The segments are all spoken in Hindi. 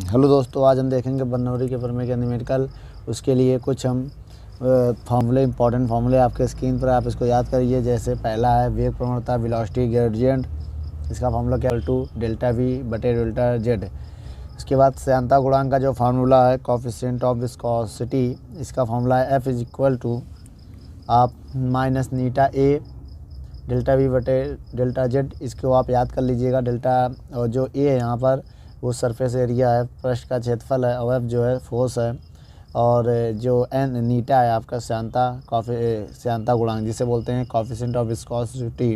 हेलो दोस्तों, आज हम देखेंगे बर्नौली के प्रमेय के न्यूमेरिकल। उसके लिए कुछ हम फार्मूले, इंपॉर्टेंट फार्मूले आपके स्क्रीन पर, आप इसको याद करिए। जैसे पहला है वेग प्रवणता, वेलोसिटी ग्रेडियंट। इसका फार्मूला क्या है? टू डेल्टा वी बटे डेल्टा जेड। इसके बाद श्यानता गुणांक का जो फार्मूला है, कोफिशिएंट ऑफ विस्कोसिटी, इसका फार्मूला है एफ इज इक्वल टू आप minus Neeta A delta v बटे डेल्टा जेड। इसको आप याद कर लीजिएगा। डेल्टा और जो ए है यहाँ पर वो सरफेस एरिया है, पृष्ठ का क्षेत्रफल है, और एफ जो है फोर्स है, और जो एन नीटा है आपका श्यानता गुणांक, जिसे बोलते हैं कोफिशिएंट ऑफ विस्कोसिटी।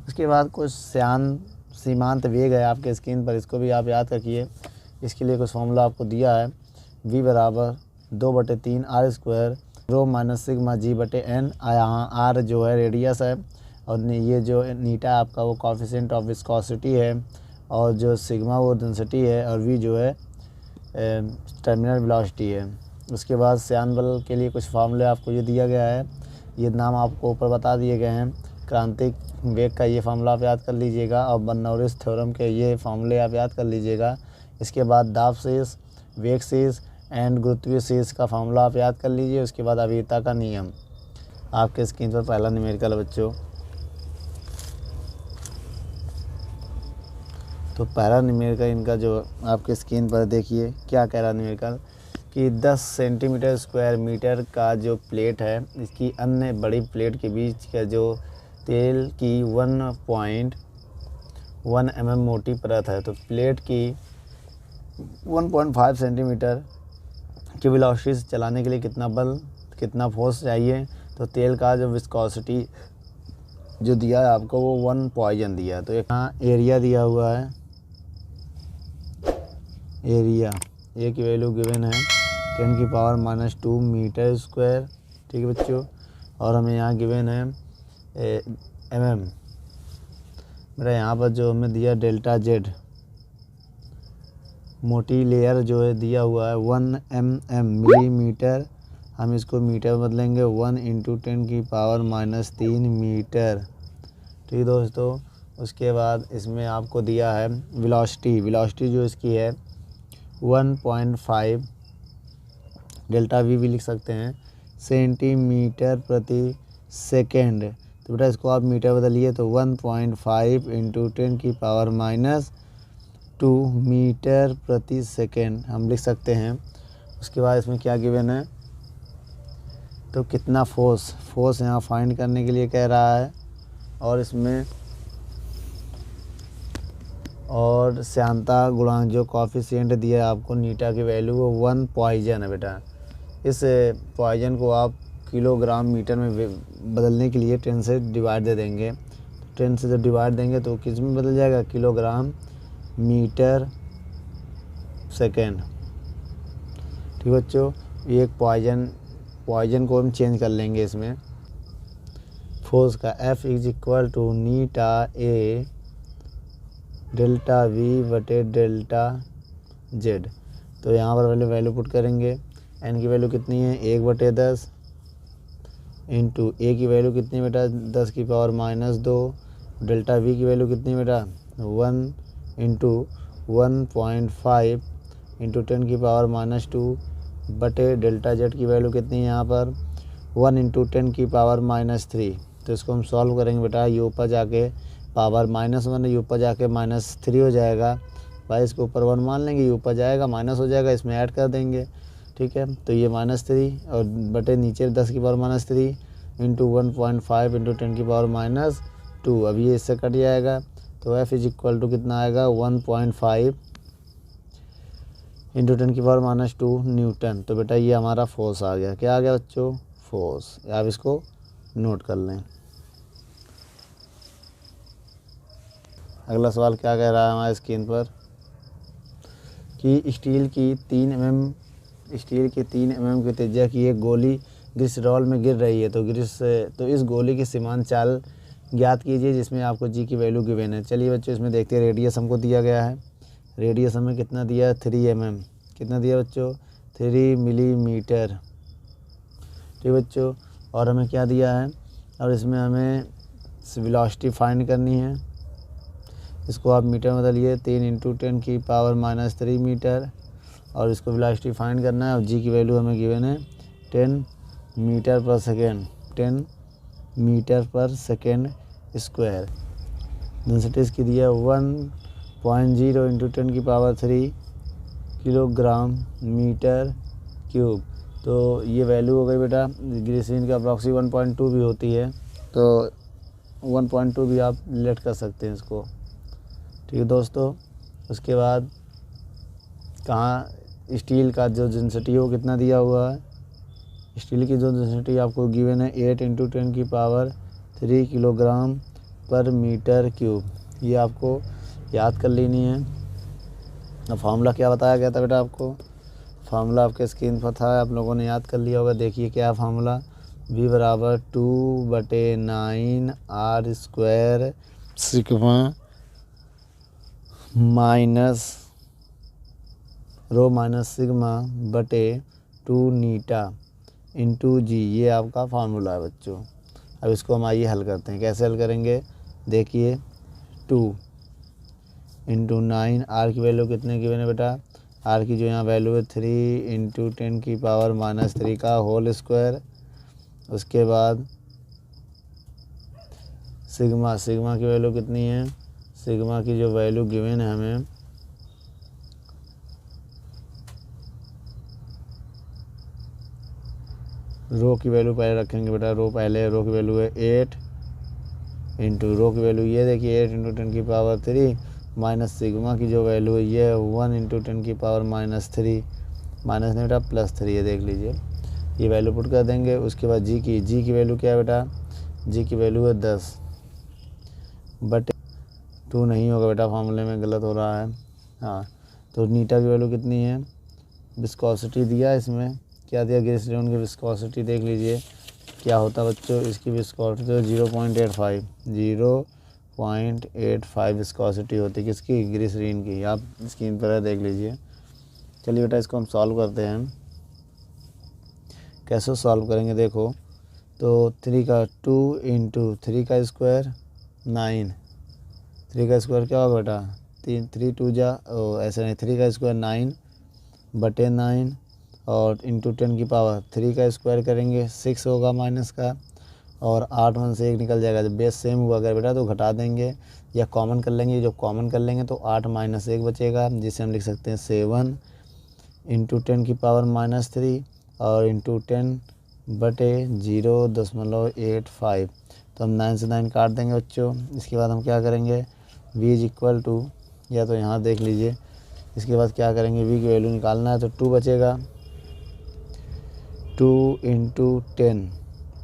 उसके बाद कुछ सीमांत वेग है आपके स्क्रीन पर, इसको भी आप याद रखिए। इसके लिए कुछ फॉर्मूला आपको दिया है। v बराबर 2/3 r square rho minus sigma g बटे एन। यहाँ आर जो है रेडियस है, और ये जो नीटा आपका वो कोफिशिएंट ऑफ विस्कोसिटी है, और जो सिग्मा वो डेंसिटी है, और v जो है टर्मिनल वेलोसिटी है। उसके बाद श्यान बल के लिए कुछ फार्मूले आपको ये दिया गया है, ये नाम आपको ऊपर बता दिए गए हैं। क्रांतिक वेग का ये फार्मूला आप याद कर लीजिएगा, और बर्नौलीज थ्योरम के ये फार्मूले आप याद कर लीजिएगा। इसके बाद दाब शेष, वेग शेष एंड गुरुत्वीय शेष का फार्मूला आप याद कर लीजिए। उसके बाद अभियंता का नियम आपके स्क्रीन पर पहला न्यूमेरिकल बच्चों। तो पहला न्यूमेरिकल इनका जो आपके स्क्रीन पर देखिए क्या कह रहा है न्यूमेरिकल, कि 10 सेंटीमीटर स्क्वायर मीटर का जो प्लेट है, इसकी अन्य बड़ी प्लेट के बीच का जो तेल की 1.1 mm मोटी परत है। तो प्लेट की 1.5 सेंटीमीटर की वेलोसिटी से चलाने के लिए कितना बल, कितना फोर्स चाहिए। तो तेल का जो विस्कोसिटी जो दिया है आपको वो 1 पॉइजन दिया है। तो यहाँ एरिया दिया हुआ है, एरिया ए की वैल्यू गिवन है 10⁻⁻² मीटर स्क्वायर। ठीक है बच्चों, और हमें यहाँ गिवन है mm। मेरा यहाँ पर जो हमें दिया डेल्टा जेड, मोटी लेयर जो है दिया हुआ है 1 mm मिलीमीटर। हम इसको मीटर बदलेंगे 1 × 10⁻³ मीटर। ठीक दोस्तों, उसके बाद इसमें आपको दिया है वेलोसिटी जो इसकी है 1.5 डेल्टा वी भी लिख सकते हैं, सेंटीमीटर प्रति सेकेंड। तो बेटा इसको आप मीटर बदलिए तो 1.5 × 10⁻² मीटर प्रति सेकेंड हम लिख सकते हैं। उसके बाद इसमें क्या गिवन है, तो कितना फोर्स यहाँ फाइंड करने के लिए कह रहा है। और इसमें और श्यानता गुणांक जो कोफिशिएंट दिया है आपको नीटा की वैल्यू वो 1 पॉइजन है बेटा। इस पॉइजन को आप किलोग्राम मीटर में बदलने के लिए 10 से डिवाइड दे देंगे। 10 से जब डिवाइड देंगे तो किस में बदल जाएगा, किलोग्राम मीटर सेकेंड। ठीक बच्चों, एक पॉइजन को हम चेंज कर लेंगे इसमें। फोर्स का F is equal to eta A delta v बटे डेल्टा जेड। तो यहाँ पर पहले वैल्यू पुट करेंगे। एन की वैल्यू कितनी है, 1/10 इंटू ए की वैल्यू कितनी बेटा 10⁻⁻²। डेल्टा वी की वैल्यू कितनी बेटा 1 × 1.5 इंटू 10⁻² बटे डेल्टा जेड की वैल्यू कितनी है यहाँ पर 1 × 10⁻³ तो इसको हम सॉल्व करेंगे बेटा। ये ऊपर जाके पावर -1 ये ऊपर जाके -3 हो जाएगा। भाई इसको ऊपर 1 मान लेंगे, ये ऊपर जाएगा माइनस हो जाएगा, इसमें ऐड कर देंगे। ठीक है, तो ये -3 और बटे नीचे 10⁻³ इंटू 1.5 इंटू 10⁻²। अब ये इससे कट जाएगा, तो F इज इक्वल टू कितना आएगा 1.5 इंटू 10⁻² न्यूटन। तो बेटा ये हमारा फोर्स आ गया। क्या आ गया बच्चों, फोर्स। आप इसको नोट कर लें। अगला सवाल क्या कह रहा है हमारे स्क्रीन पर, कि स्टील की 3 mm की त्रिज्या की एक गोली ग्लिसरॉल में गिर रही है। तो इस गोली की सीमांत चाल ज्ञात कीजिए, जिसमें आपको जी की वैल्यू गिवन है। चलिए बच्चों, इसमें देखते हैं। रेडियस हमको दिया गया है, रेडियस हमें कितना दिया है 3 mm। कितना दिया बच्चों 3 मिलीमीटर। ठीक बच्चों, और हमें क्या दिया है, और इसमें हमें वेलोसिटी फाइंड करनी है। इसको आप मीटर में बदलिए 3 × 10⁻³ मीटर। और इसको वेलोसिटी फाइंड करना है। और जी की वैल्यू हमें गिवन है 10 मीटर पर सेकेंड, 10 मीटर पर सेकेंड स्क्वायर। डेंसिटी इसकी दी है 1.0 इंटू 10⁻³ किलोग्राम मीटर क्यूब। तो ये वैल्यू हो गई बेटा। ग्लिसरीन का अप्रॉक्सी 1.2 भी होती है, तो 1.2 भी आप रिलेट कर सकते हैं इसको। ठीक है दोस्तों। उसके बाद कहाँ स्टील का जो डेंसिटी है वो कितना दिया हुआ है। स्टील की जो डेंसिटी आपको गिवन है 8 इंटू 10⁻³ किलोग्राम पर मीटर क्यूब। ये आपको याद कर लेनी है। अब फार्मूला क्या बताया गया था बेटा आपको, फार्मूला आपके स्क्रीन पर था, आप लोगों ने याद कर लिया होगा। देखिए क्या फार्मूला, V बराबर 2/9 R² sigma minus rho minus sigma बटे 2 नीटा इंटू जी। ये आपका फार्मूला है बच्चों। अब इसको हम आइए हल करते हैं। कैसे हल करेंगे, देखिए 2 इंटू 9, आर की वैल्यू कितने गिवन है बेटा, आर की जो यहाँ वैल्यू है 3 इंटू 10⁻³ का होल स्क्वायर। उसके बाद सिग्मा, सिग्मा की वैल्यू कितनी है, सिग्मा की जो वैल्यू गिवन है हमें रो की वैल्यू पहले रखेंगे बेटा, रो पहले, रो की वैल्यू है 8 इंटू रो की वैल्यू ये देखिए 8 इंटू 10⁻³ माइनस सिग्मा की जो वैल्यू है ये है 1 इंटू 10⁻³ माइनस नहीं बेटा +3 है, देख लीजिए। ये वैल्यू पुट कर देंगे। उसके बाद जी की वैल्यू क्या है बेटा, जी की वैल्यू है 10 बट 2 नहीं होगा बेटा, फार्मूले में गलत हो रहा है। हाँ, तो नीटा की वैल्यू कितनी है, विस्कोसिटी दिया इसमें, क्या दिया, ग्लिसरीन की विस्कोसिटी देख लीजिए क्या होता है बच्चों। इसकी विस्कोसिटी तो 0.85 विस्कोसिटी होती है किसकी, ग्लिसरीन की। आप स्क्रीन पर है देख लीजिए। चलिए बेटा इसको हम सॉल्व करते हैं। कैसे सॉल्व करेंगे देखो, तो 2 इंटू 3 का स्क्वायर 9, 3 का स्क्वायर क्या होगा बेटा, 3 2 जा ऐसे नहीं, 3 का स्क्वायर 9 बटे 9 और इंटू 10⁻³ का स्क्वायर करेंगे 6 होगा माइनस का, और 8 में से 1 निकल जाएगा। जब बेस सेम हुआ अगर बेटा तो घटा देंगे या कॉमन कर लेंगे। जब कॉमन कर लेंगे तो 8 - 1 बचेगा, जिसे हम लिख सकते हैं 7 इंटू 10⁻³ और इंटू 10 बटे 0.85। तो हम 9 से 9 काट देंगे बच्चों। इसके बाद हम क्या करेंगे, v इज इक्वल टू, या तो यहाँ देख लीजिए। इसके बाद क्या करेंगे, v की वैल्यू निकालना है तो 2 बचेगा, 2 इंटू 10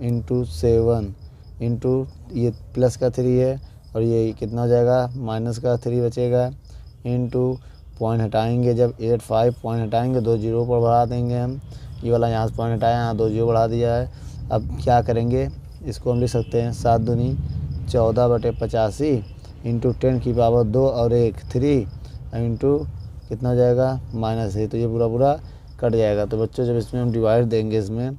इंटू 7 इंटू ये प्लस का 3 है और ये कितना हो जाएगा, माइनस का 3 बचेगा, इंटू पॉइंट हटाएंगे, जब 85 पॉइंट हटाएंगे 2 जीरो पर बढ़ा देंगे हम। ये वाला यहाँ से पॉइंट हटाया, यहाँ 2 जीरो बढ़ा दिया है। अब क्या करेंगे, इसको हम लिख सकते हैं 7 दूनी 14/85 इंटू 10⁻² और 1 3 इंटू कितना हो जाएगा, -3। तो ये पूरा कट जाएगा। तो बच्चों जब इसमें हम डिवाइड देंगे इसमें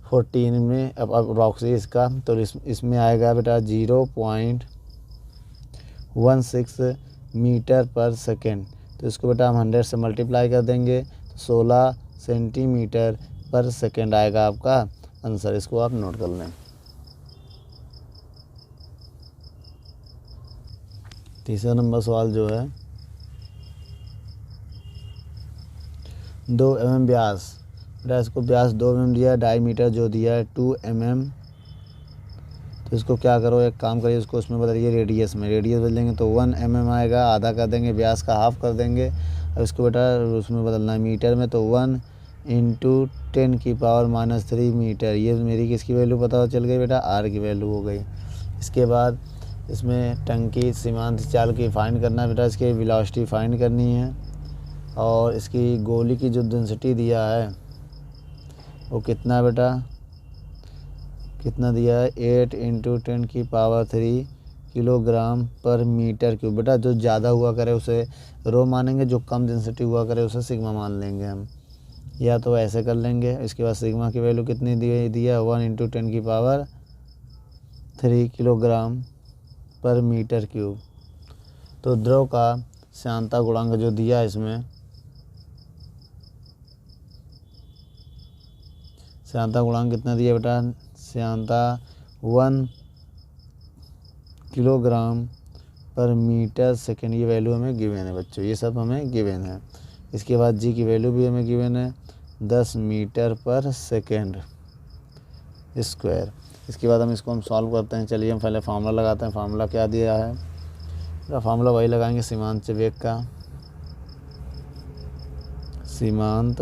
14 में अब अप्रॉक्सी इसका, तो इसमें आएगा बेटा 0.16 मीटर पर सेकेंड। तो इसको बेटा हम 100 से मल्टीप्लाई कर देंगे तो 16 सेंटीमीटर पर सेकेंड आएगा आपका आंसर। इसको आप नोट कर लें। तीसरा नंबर सवाल जो है, 2 mm व्यास, बेटा इसको व्यास 2 mm दिया है, डायमीटर जो दिया है 2 mm। तो इसको क्या करो, एक काम करिए, इसको उसमें बदलिए रेडियस में, रेडियस बदलेंगे तो 1 mm आएगा, आधा कर देंगे, व्यास का हाफ कर देंगे। अब इसको बेटा उसमें बदलना है मीटर में, तो 1 इंटू 10⁻³ मीटर। ये मेरी किसकी वैल्यू पता चल गई बेटा, आर की वैल्यू हो गई। इसके बाद इसमें टंकी सीमांत चाल की फाइंड करना है बेटा, इसकी वेलोसिटी फाइंड करनी है, और इसकी गोली की जो डेंसिटी दिया है वो कितना बेटा, कितना दिया है 8 इंटू 10⁻³ किलोग्राम पर मीटर क्यूब। बेटा जो ज़्यादा हुआ करे उसे रो मानेंगे, जो कम डेंसिटी हुआ करे उसे सिग्मा मान लेंगे हम, या तो ऐसे कर लेंगे। इसके बाद सिग्मा की वैल्यू कितनी दिया 1 इंटू 10⁻³ किलोग्राम पर मीटर क्यूब। तो द्रव का श्यानता गुणांक जो दिया है इसमें श्यानता गुणांक कितना दिया बेटा, श्यानता 1 किलोग्राम पर मीटर सेकेंड, ये वैल्यू हमें गिवन है बच्चों, ये सब हमें गिवन है। इसके बाद जी की वैल्यू भी हमें गिवन है 10 मीटर पर सेकेंड स्क्वायर। इसके बाद हम सॉल्व करते हैं। चलिए हम पहले फार्मूला लगाते हैं। फार्मूला क्या दिया है, तो फार्मूला वही लगाएंगे सीमांत वेग का, सीमांत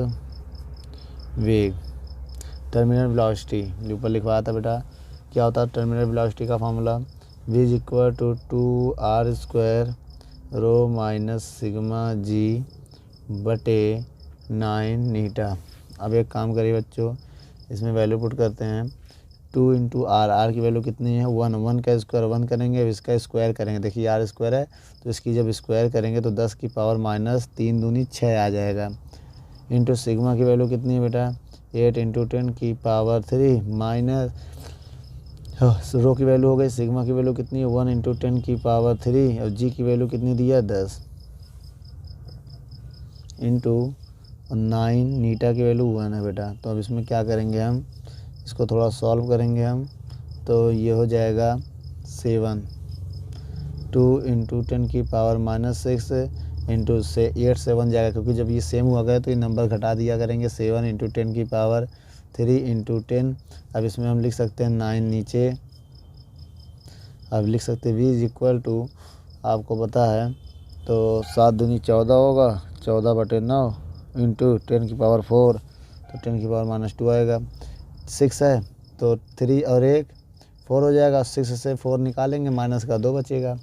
वेग टर्मिनल वेलोसिटी ऊपर लिखवाया था बेटा। क्या होता है टर्मिनल वेलोसिटी का formula, v is equal to 2r² rho minus sigma g बटे 9 नीटा। अब एक काम करिए बच्चों, इसमें वैल्यू पुट करते हैं। 2 इंटू आर की वैल्यू कितनी है 1, 1 का स्क्वायर 1 करेंगे, अब इसका स्क्वायर करेंगे। देखिए आर स्क्वायर है तो इसकी जब स्क्वायर करेंगे तो 10 की पावर माइनस 3 दूनी 6 आ जाएगा। इंटू सिग्मा की वैल्यू कितनी है बेटा 8 इंटू 10 की पावर 3 माइनस रो की वैल्यू हो गई, सिग्मा की वैल्यू कितनी है 1 इंटू 10 की पावर 3 और जी की वैल्यू कितनी दी है 10 इंटू 9 नीटा की वैल्यू 1 है बेटा। तो अब इसमें क्या करेंगे हम, इसको थोड़ा सॉल्व करेंगे हम, तो ये हो जाएगा 7 2 इंटू 10 की पावर माइनस 6 इंटू से 8 से 1 जाएगा, क्योंकि जब ये सेम हुआ गया तो ये नंबर घटा दिया करेंगे। 7 इंटू 10 की पावर 3 इंटू 10। अब इसमें हम लिख सकते हैं 9 नीचे, अब लिख सकते हैं v इज इक्वल टू, आपको पता है तो 7 दूनी 14 होगा, 14 बटे 9 इंटू 10 की पावर 4, तो 10 की पावर माइनस 2 आएगा। 6 है तो 3 और 1 4 हो जाएगा, 6 से 4 निकालेंगे, माइनस का 2 बचेगा,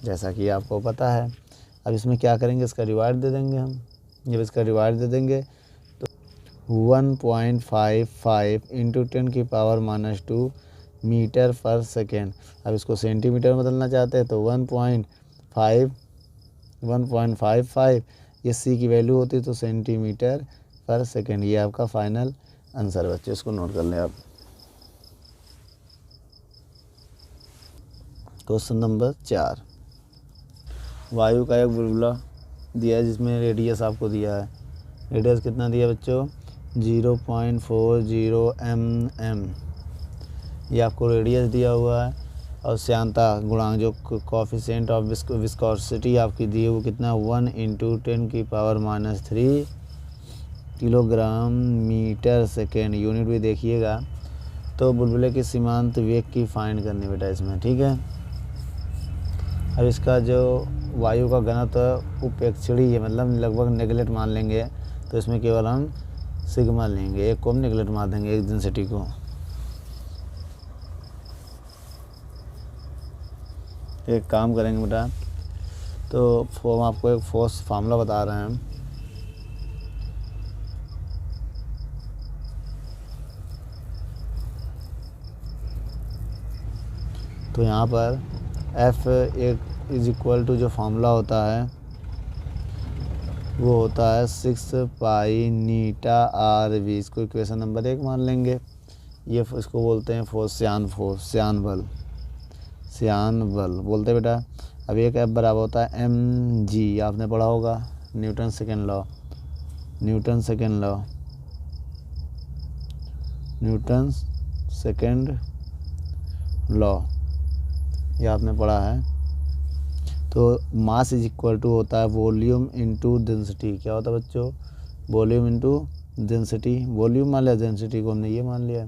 जैसा कि आपको पता है। अब इसमें क्या करेंगे, इसका डिवाइड दे देंगे हम। जब इसका डिवाइड दे देंगे तो 1.55 इंटू 10 की पावर माइनस 2 मीटर पर सेकेंड। अब इसको सेंटीमीटर में बदलना चाहते हैं तो 1.55 ये सी की वैल्यू होती तो सेंटीमीटर पर सेकेंड। ये आपका फाइनल आंसर बच्चों, इसको नोट कर लें आप। क्वेश्चन नंबर 4, वायु का एक बुलबुला दिया है जिसमें रेडियस आपको दिया है। रेडियस कितना दिया बच्चों 0.40 mm, ये आपको रेडियस दिया हुआ है। और श्यानता गुणांक जो कोफिशिएंट ऑफ विस्कोसिटी आपकी दी है वो कितना 1 इंटू 10 की power minus 3 kilogram metre second. Unit भी देखिएगा। तो बुलबुले की सीमांत वेग की फाइंड करनी बेटा इसमें, ठीक है। अब इसका जो वायु का घनत्व उपेक्षणीय है, मतलब लगभग नेगलेक्ट मान लेंगे, तो इसमें केवल हम सिग्मा लेंगे, एक को हम नेगलेक्ट मार देंगे, एक डेंसिटी को। एक काम करेंगे बेटा, तो हम आपको एक फोर्स फार्मूला बता रहे हैं। तो यहाँ पर F एक इज इक्वल टू जो फार्मूला होता है वो होता है 6 पाई नीटा आर वी। इसको इक्वेशन नंबर 1 मान लेंगे। ये इसको बोलते हैं फोर्स, श्यान बल बोलते हैं बेटा। अब एक F बराबर होता है mg, आपने पढ़ा होगा न्यूटन सेकेंड लॉ, ये आपने पढ़ा है। तो मास इज इक्वल टू होता है वॉल्यूम इंटू डेंसिटी। क्या होता है बच्चों, वॉल्यूम इंटू डेंसिटी। वॉल्यूम मान लिया, डेंसिटी को हमने ये मान लिया।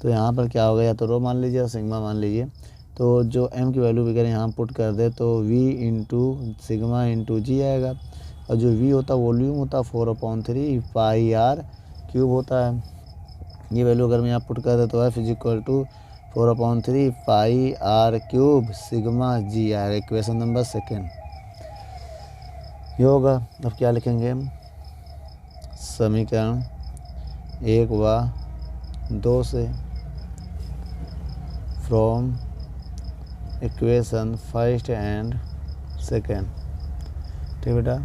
तो यहाँ पर क्या होगा, या तो रो मान लीजिए या सिग्मा मान लीजिए। तो जो m की वैल्यू वगैरह यहाँ पुट कर दे तो v इंटू सिग्मा इंटू जी आएगा। और जो v होता है वॉल्यूम होता है 4/3 पाई r क्यूब होता है। ये वैल्यू अगर मैं यहाँ पुट कर दे तो f is equal to 4/3 pi r cube sigma g आएगा, इक्वेशन नंबर 2 ये होगा। अब क्या लिखेंगे हम, समीकरण 1 व 2 से फ्रॉम इक्वेशन 1 एंड 2, ठीक बेटा।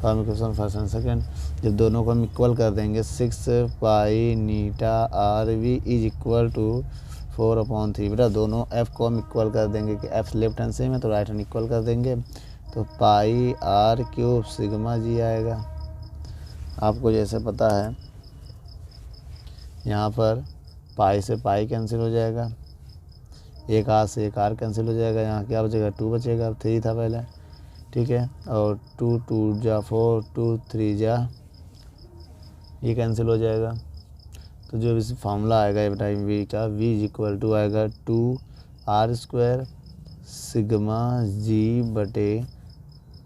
फ्रॉम इक्वेशन 1 एंड 2 जब दोनों को हम इक्वल कर देंगे 6 pi eta r v is equal to 4/3 बेटा। दोनों f को हम इक्वल कर देंगे कि f लेफ्ट हैंड सेम है तो राइट हैंड इक्वल कर देंगे, तो पाई r क्यूब सिग्मा जी आएगा। आपको जैसे पता है यहाँ पर पाई से पाई कैंसिल हो जाएगा, एक आर से एक आर कैंसिल हो जाएगा, यहाँ क्या बचेगा 2 बचेगा, 3 था पहले, ठीक है। और 2 2 जा 4, 2 3 जा, ये कैंसिल हो जाएगा। तो जो इस फार्मूला आएगा ये बेटा वी का, वी इज इक्वल टू आएगा 2r² सिग्मा जी बटे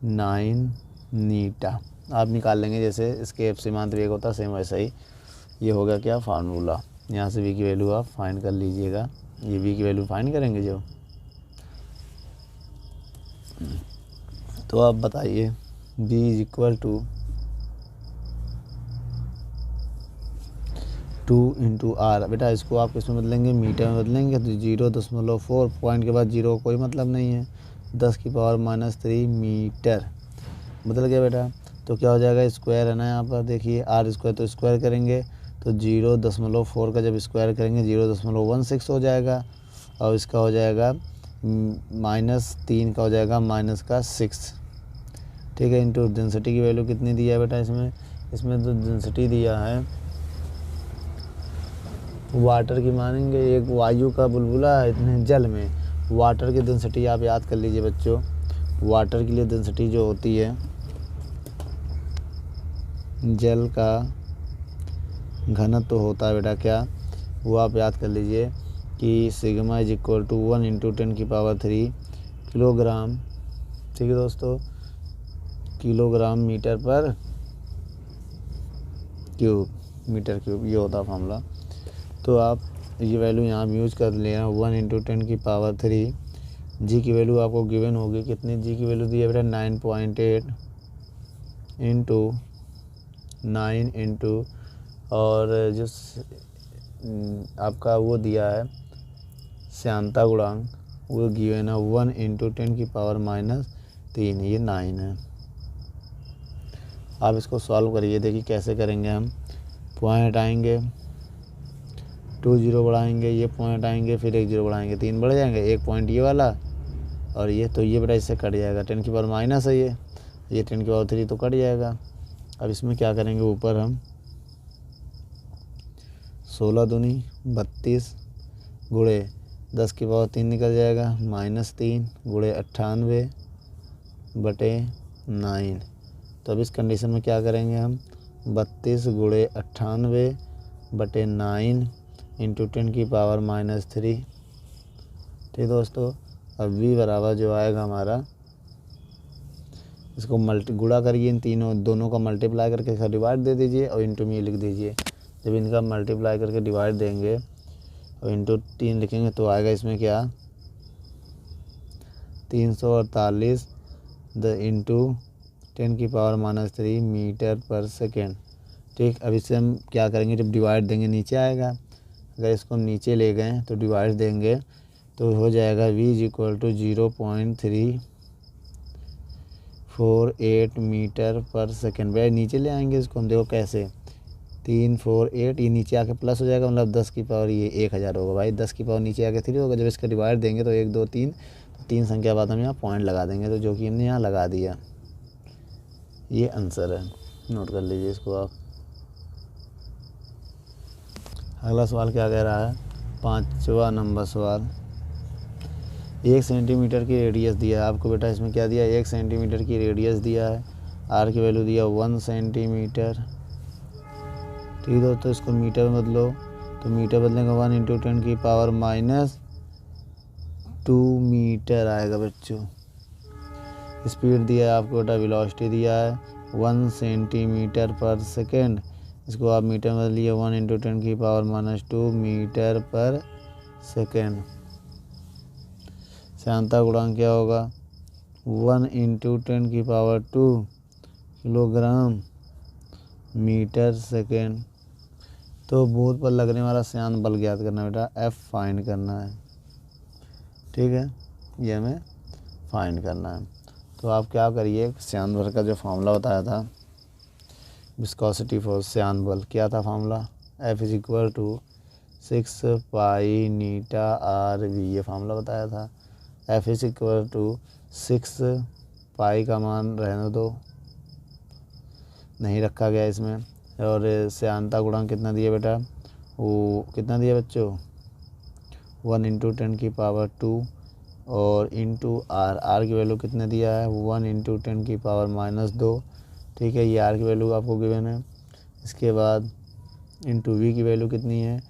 9 नीटा। आप निकाल लेंगे जैसे इसके एफ सीमांत वेग होता सेम वैसा ही ये होगा क्या फार्मूला। यहाँ से वी की वैल्यू आप फाइंड कर लीजिएगा, ये वी की वैल्यू फाइंड करेंगे जो, तो आप बताइए v is equal to 2 into r. बेटा इसको आप किसमें बदलेंगे, मीटर में बदलेंगे, तो 0.4 पॉइंट के बाद 0 का कोई मतलब नहीं है, 10⁻³ मीटर बदल गया बेटा। तो क्या हो जाएगा, स्क्वायर है ना यहाँ पर, देखिए r², तो स्क्वायर करेंगे तो 0.4 का जब स्क्वायर करेंगे 0.16 हो जाएगा, और इसका हो जाएगा -3 का हो जाएगा -6, ठीक है। इंटू डेंसिटी की वैल्यू कितनी दिया है बेटा इसमें तो डेंसिटी दिया है वाटर की, मानेंगे एक वायु का बुलबुला है इतने जल में, वाटर की डेंसिटी आप याद कर लीजिए बच्चों, वाटर के लिए डेंसिटी जो होती है जल का घनत्व तो होता है बेटा क्या, वो आप याद कर लीजिए कि sigma is equal to 1 × 10⁻³ kilogram, ठीक है दोस्तों, किलोग्राम मीटर पर क्यूब, मीटर क्यूब, ये होता है फार्मूला। तो आप ये वैल्यू यहाँ यूज कर लेना 1 × 10⁻³ जी की वैल्यू आपको गिवन होगी, कितनी जी की वैल्यू दी है बेटा 9.8 इंटू 9 इंटू और जो आपका वो दिया है श्यानता गुणांक वो गिवन है 1 × 10⁻³ ये 9 है। आप इसको सॉल्व करिए, देखिए कैसे करेंगे हम, पॉइंट आएंगे 2 0 बढ़ाएंगे, ये पॉइंट आएंगे, फिर 1 0 बढ़ाएंगे, 3 बढ़ जाएंगे, एक पॉइंट ये वाला और ये, तो ये बेटा इससे कट जाएगा, 10⁻- है ये 10⁻³ तो कट जाएगा। अब इसमें क्या करेंगे, ऊपर हम 16 दूनी 32 गुणे 10⁻³ निकल जाएगा, -3 गुणे 98 बटे 9। तो अब इस कंडीशन में क्या करेंगे हम, 32 गुणे 98 बटे 9 इंटू 10⁻³ ठीक दोस्तों। अब v बराबर जो आएगा हमारा, इसको गुणा करिए, इन दोनों का मल्टीप्लाई करके इसका डिवाइड दे दीजिए और इंटू में लिख दीजिए। जब इनका मल्टीप्लाई करके डिवाइड देंगे और इंटू 3 लिखेंगे तो आएगा इसमें क्या 348 इंटू 10⁻³ मीटर पर सेकेंड, ठीक। अब इससे हम क्या करेंगे, जब डिवाइड देंगे नीचे आएगा, अगर इसको हम नीचे ले गए तो डिवाइड देंगे तो हो जाएगा v is equal to 0.348 metre पर सेकेंड। भाई नीचे ले आएंगे इसको हम, देखो कैसे 348 ये नीचे आके प्लस हो जाएगा, मतलब 10 की पावर ये 1000 होगा भाई, 10 की पावर नीचे आके 3 होगा। जब इसका डिवाइड देंगे तो 1 2 3, तो 3 संख्या बाद हम यहाँ पॉइंट लगा देंगे, तो जो कि हमने यहाँ लगा दिया, ये आंसर है, नोट कर लीजिए इसको आप। अगला सवाल क्या कह रहा है, 5वां नंबर सवाल, 1 सेंटीमीटर की रेडियस दिया है आपको बेटा, इसमें क्या दिया है 1 सेंटीमीटर की रेडियस दिया है, आर की वैल्यू दिया 1 सेंटीमीटर, ठीक है। तो इसको मीटर में बदलो, तो मीटर बदलेंगे 1 × 10⁻² मीटर आएगा बच्चों। स्पीड दिया है आपको बेटा, वेलोसिटी दिया है 1 सेंटीमीटर पर सेकेंड, इसको आप मीटर में बदलिए 1 × 10⁻² मीटर पर सेकेंड। श्यानता गुणांक क्या होगा 1 × 10⁻² किलोग्राम मीटर सेकेंड। तो बूंद पर लगने वाला श्यान बल ज्ञात करना बेटा, F फाइंड करना है, ठीक है, ये हमें फाइंड करना है। तो आप क्या करिए, श्यान बल का जो फार्मूला बताया था विस्कोसिटी फोर्स श्यान बल, क्या था formula, F is equal to 6 pi eta r v, ये फार्मूला बताया था। F is equal to 6 pi का मान रहने दो, नहीं रखा गया इसमें, और श्यानता गुणांक कितना दिया बेटा वो कितना दिया बच्चों, 1 × 10⁻², और इंटू आर की वैल्यू कितने दिया है, 1 × 10⁻−2। ठीक है, ये आर की वैल्यू आपको गिवन है। इसके बाद इंटू वी की वैल्यू कितनी है,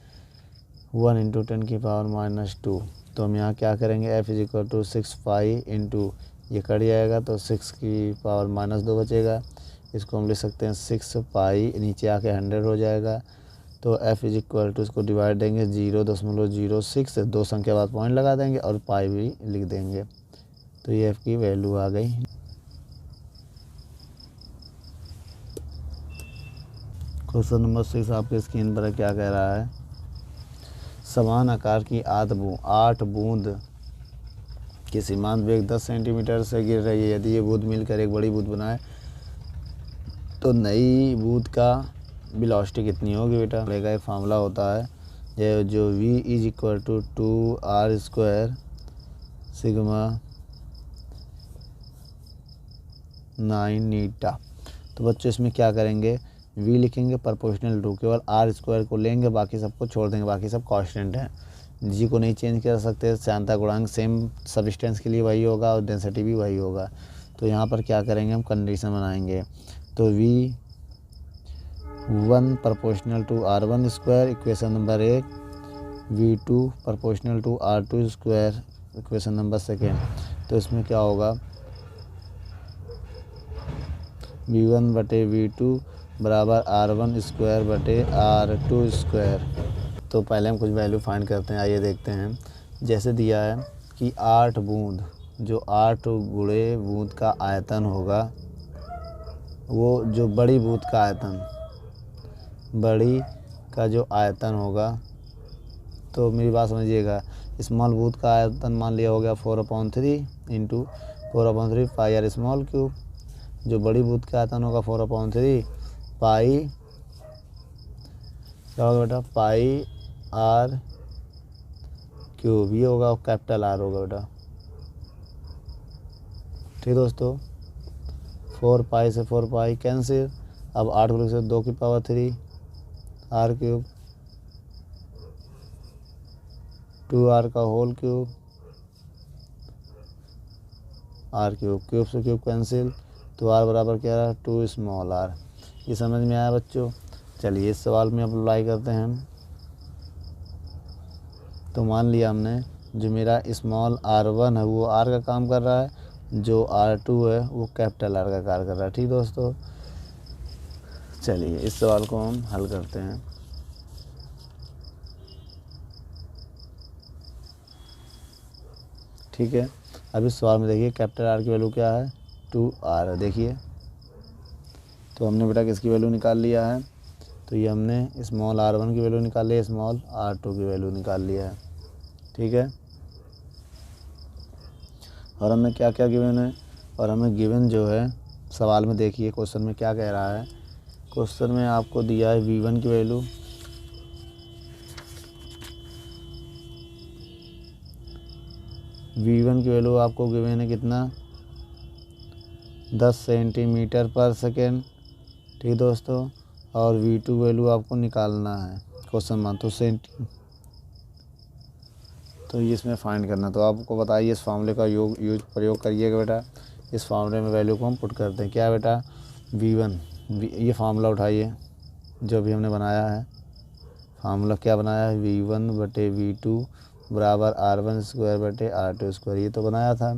1 × 10⁻−2। तो हम यहाँ क्या करेंगे, F is equal to 6 pi into, ये कट जाएगा तो 6⁻−2 बचेगा। इसको हम लिख सकते हैं 6 पाई, नीचे आके 100 हो जाएगा। तो एफ इज इक्वल टू, इसको डिवाइड देंगे 0.06, 2 संख्या बाद पॉइंट लगा देंगे और पाई भी लिख देंगे। तो ये एफ की वैल्यू आ गई। क्वेश्चन नंबर 6 आपके स्क्रीन पर क्या कह रहा है, समान आकार की 8 बूंद की सीमांत वेग 10 सेंटीमीटर से गिर रही है। यदि ये बूंद मिलकर एक बड़ी बूंद बनाए तो नई बूंद का वेलोसिटी कितनी होगी बेटा। का एक फार्मूला होता है ये, जो v is equal to 2r² sigma 9η। तो बच्चों इसमें क्या करेंगे, v लिखेंगे प्रोपोर्शनल टू, केवल r² को लेंगे, बाकी सबको छोड़ देंगे, बाकी सब कांस्टेंट हैं। जी को नहीं चेंज कर सकते, श्यानता गुणांक सेम सब्सटेंस के लिए वही होगा और डेंसिटी भी वही होगा। तो यहाँ पर क्या करेंगे, हम कंडीशन बनाएंगे। तो v 1 ∝ r1² equation number 1, v2 ∝ r2² equation number 2। तो इसमें क्या होगा, v1/v2 बराबर r1² तो पहले हम कुछ वैल्यू फाइंड करते हैं, आइए देखते हैं। जैसे दिया है कि 8 बूंद, जो 8 गुणे बूंद का आयतन होगा, वो जो बड़ी बूंद का आयतन, बड़ी का जो आयतन होगा, तो मेरी बात समझिएगा, स्मॉल बूंद का आयतन मान लिया हो गया 4/3 into 4/3 pi r small cube. जो बड़ी बूंद का आयतन होगा 4/3 पाई, क्या होगा बेटा, पाई आर क्यूब, ये होगा कैपिटल आर होगा बेटा। ठीक दोस्तों, 4 पाई से 4 पाई कैंसिल, अब 8 को से 2⁻³ आर क्यूब, 2r का whole cube, r cube, cube से क्यूब कैंसिल, तो r बराबर क्या रहा, 2 स्मॉल r। ये समझ में आया बच्चों। चलिए इस सवाल में अप्लाई करते हैं हम। तो मान लिया हमने, जो मेरा स्मॉल r1 है वो r का काम कर रहा है, जो r2 है वो कैपिटल R का कार्य कर रहा है। ठीक दोस्तों, चलिए इस सवाल को हम हल करते हैं। ठीक है, अब इस सवाल में देखिए कैपिटल R की वैल्यू क्या है, 2r है। देखिए तो हमने बेटा किसकी वैल्यू निकाल लिया है, तो ये हमने स्मॉल r1 की वैल्यू निकाल ली है, स्मॉल r2 की वैल्यू निकाल लिया है। ठीक है, और हमें क्या क्या गिवन है, और हमें गिवन जो है सवाल में देखिए क्वेश्चन में क्या कह रहा है। क्वेश्चन में आपको दिया है v1 की वैल्यू, v1 की वैल्यू आपको गिवन है कितना, 10 सेंटीमीटर पर सेकेंड। ठीक दोस्तों, और v2 वैल्यू आपको निकालना है क्वेश्चन मान, तो ये इसमें फाइंड करना। तो आपको बताइए इस फार्मूले का प्रयोग करिएगा बेटा। इस फार्मूले में वैल्यू को हम पुट करते हैं, क्या बेटा, v1, ये फार्मूला उठाइए जो भी हमने बनाया है। फार्मूला क्या बनाया है, v1/v2 बराबर r1² ये तो बनाया था।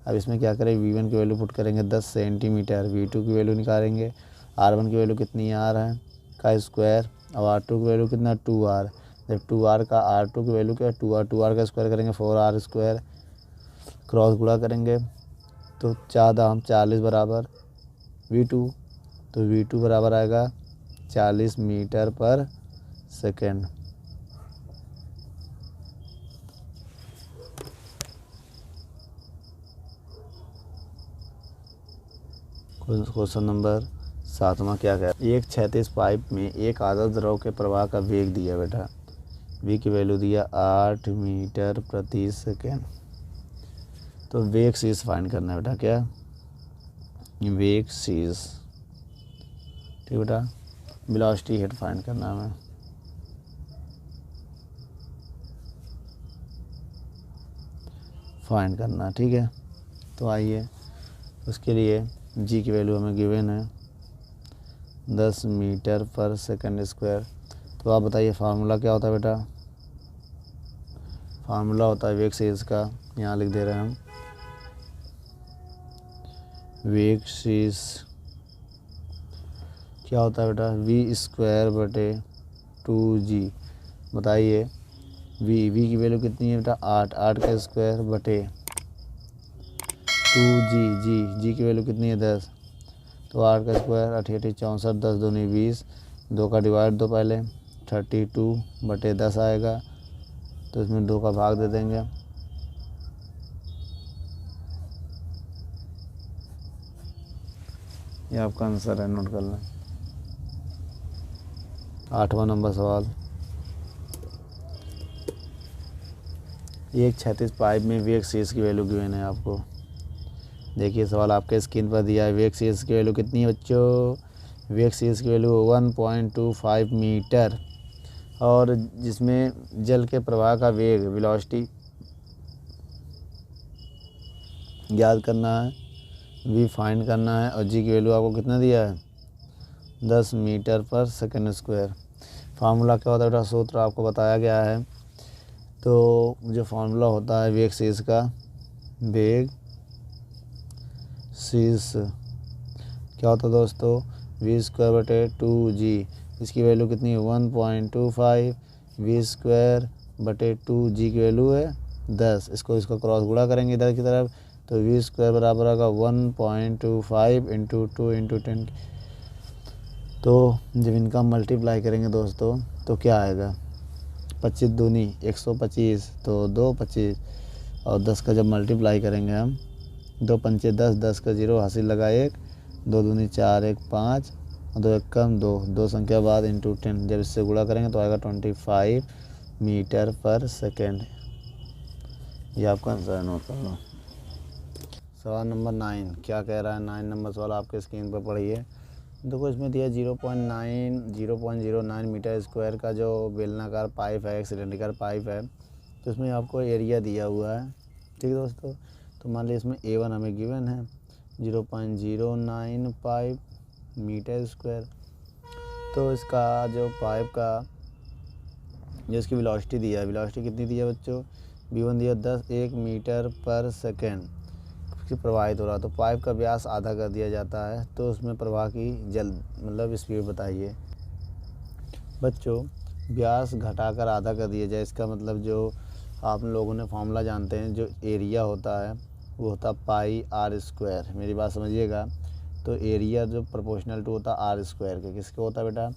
अब इसमें क्या करें, v1 की वैल्यू पुट करेंगे 10 सेंटीमीटर, v2 की वैल्यू निकालेंगे, r1 की वैल्यू कितनी है, r है का स्क्वायर, और r2 की वैल्यू कितना, 2r। जब 2r का r2 की वैल्यू क्या है, 2r का स्क्वायर करेंगे 4r², क्रॉस गुणा करेंगे तो 4×40 बराबर v2, तो v2 बराबर आएगा 40 मीटर पर सेकेंड। क्वेश्चन नंबर 7वां क्या कह, एक क्षैतिज पाइप में एक आदर्श द्रव के प्रवाह का वेग दिया बेटा, v की वैल्यू दिया 8 मीटर प्रति सेकेंड। तो वेग शीर्ष फाइंड करना है बेटा, क्या वेग शीर्ष। ठीक बेटा, वेलोसिटी हेड फाइंड करना है हमें। फाइंड करना है। ठीक है, तो आइए उसके लिए जी की वैल्यू हमें गिवन है 10 मीटर पर सेकंड स्क्वायर। तो आप बताइए फार्मूला क्या होता है बेटा। फार्मूला होता है वेग शीर्ष का, यहाँ लिख दे रहे हैं हम, वेग शीर्ष क्या होता है बेटा, वी स्क्वायर बटे 2g। बताइए वी की वैल्यू कितनी है बेटा 8 का स्क्वायर बटे 2g। जी की वैल्यू कितनी है 10, तो 8 का स्क्वायर 8 64, 10 दूनी 20, 2 का डिवाइड दो पहले, 32 बटे 10 आएगा, तो इसमें 2 का भाग दे देंगे। ये आपका आंसर है, नोट कर लें। 8वां नंबर सवाल, एक 36 पाइप में वेग शीर्ष की वैल्यू गिवन है आपको। देखिए सवाल आपके स्क्रीन पर दिया है, वेग शीर्ष की वैल्यू कितनी है बच्चों, वेग शीर्ष की वैल्यू 1.25 मीटर, और जिसमें जल के प्रवाह का वेग वेलोसिटी याद करना है, वी फाइंड करना है, और जी की वैल्यू आपको कितना दिया है 10 मीटर पर सेकंड स्क्वायर। फार्मूला क्या होता है बेटा, सूत्र आपको बताया गया है। तो जो फार्मूला होता है वेग शीर्ष का, वेग शीर्ष क्या होता है दोस्तों, वी स्क्वायर बटे 2g। इसकी वैल्यू कितनी है 1.25, वी स्क्वायर बटे 2g की वैल्यू है 10। इसको क्रॉस गुणा करेंगे इधर की तरफ, तो वी स्क्वायर बराबर होगा 1.25 इंटू 2 इंटू 10। तो जब इनका मल्टीप्लाई करेंगे दोस्तों तो क्या आएगा, 25 दूनी 125, तो 2 25, और 10 का जब मल्टीप्लाई करेंगे हम, 2 पंचे 10, 10 का 0 हासिल लगा 1, 2 दूनी 4, 1 5, और 2 1 कम 2, 2 संख्या बाद इंटू 10, जब इससे गुणा करेंगे तो आएगा 25 मीटर पर सेकेंड। ये आपका आंसर नोट कर लो। सवाल नंबर 9 क्या कह रहा है, 9 नंबर सवाल आपके स्क्रीन पर पढ़िए। देखो इसमें दिया 0.09 मीटर स्क्वायर का जो बेलनाकार पाइप है, एक सिलेंडरिकल पाइप है, तो इसमें आपको एरिया दिया हुआ है। ठीक है दोस्तों, तो मान लीजिए इसमें A1 हमें गिवन है 0.09 मीटर स्क्वायर। तो इसका जो पाइप का जो इसकी वेलोसिटी दिया है, वेलोसिटी कितनी दी है बच्चों, V1 दिया 1 मीटर पर सेकेंड प्रवाहित हो रहा, तो पाइप का व्यास आधा कर दिया जाता है, तो उसमें प्रवाह की मतलब स्पीड बताइए। बच्चों व्यास घटाकर आधा कर दिया जाए, इसका मतलब जो आप लोगों ने फॉर्मूला जानते हैं, जो एरिया होता है वो होता पाई आर स्क्वायर। मेरी बात समझिएगा, तो एरिया जो प्रोपोर्शनल टू होता आर स्क्वायर के, किसके होता है बेटा,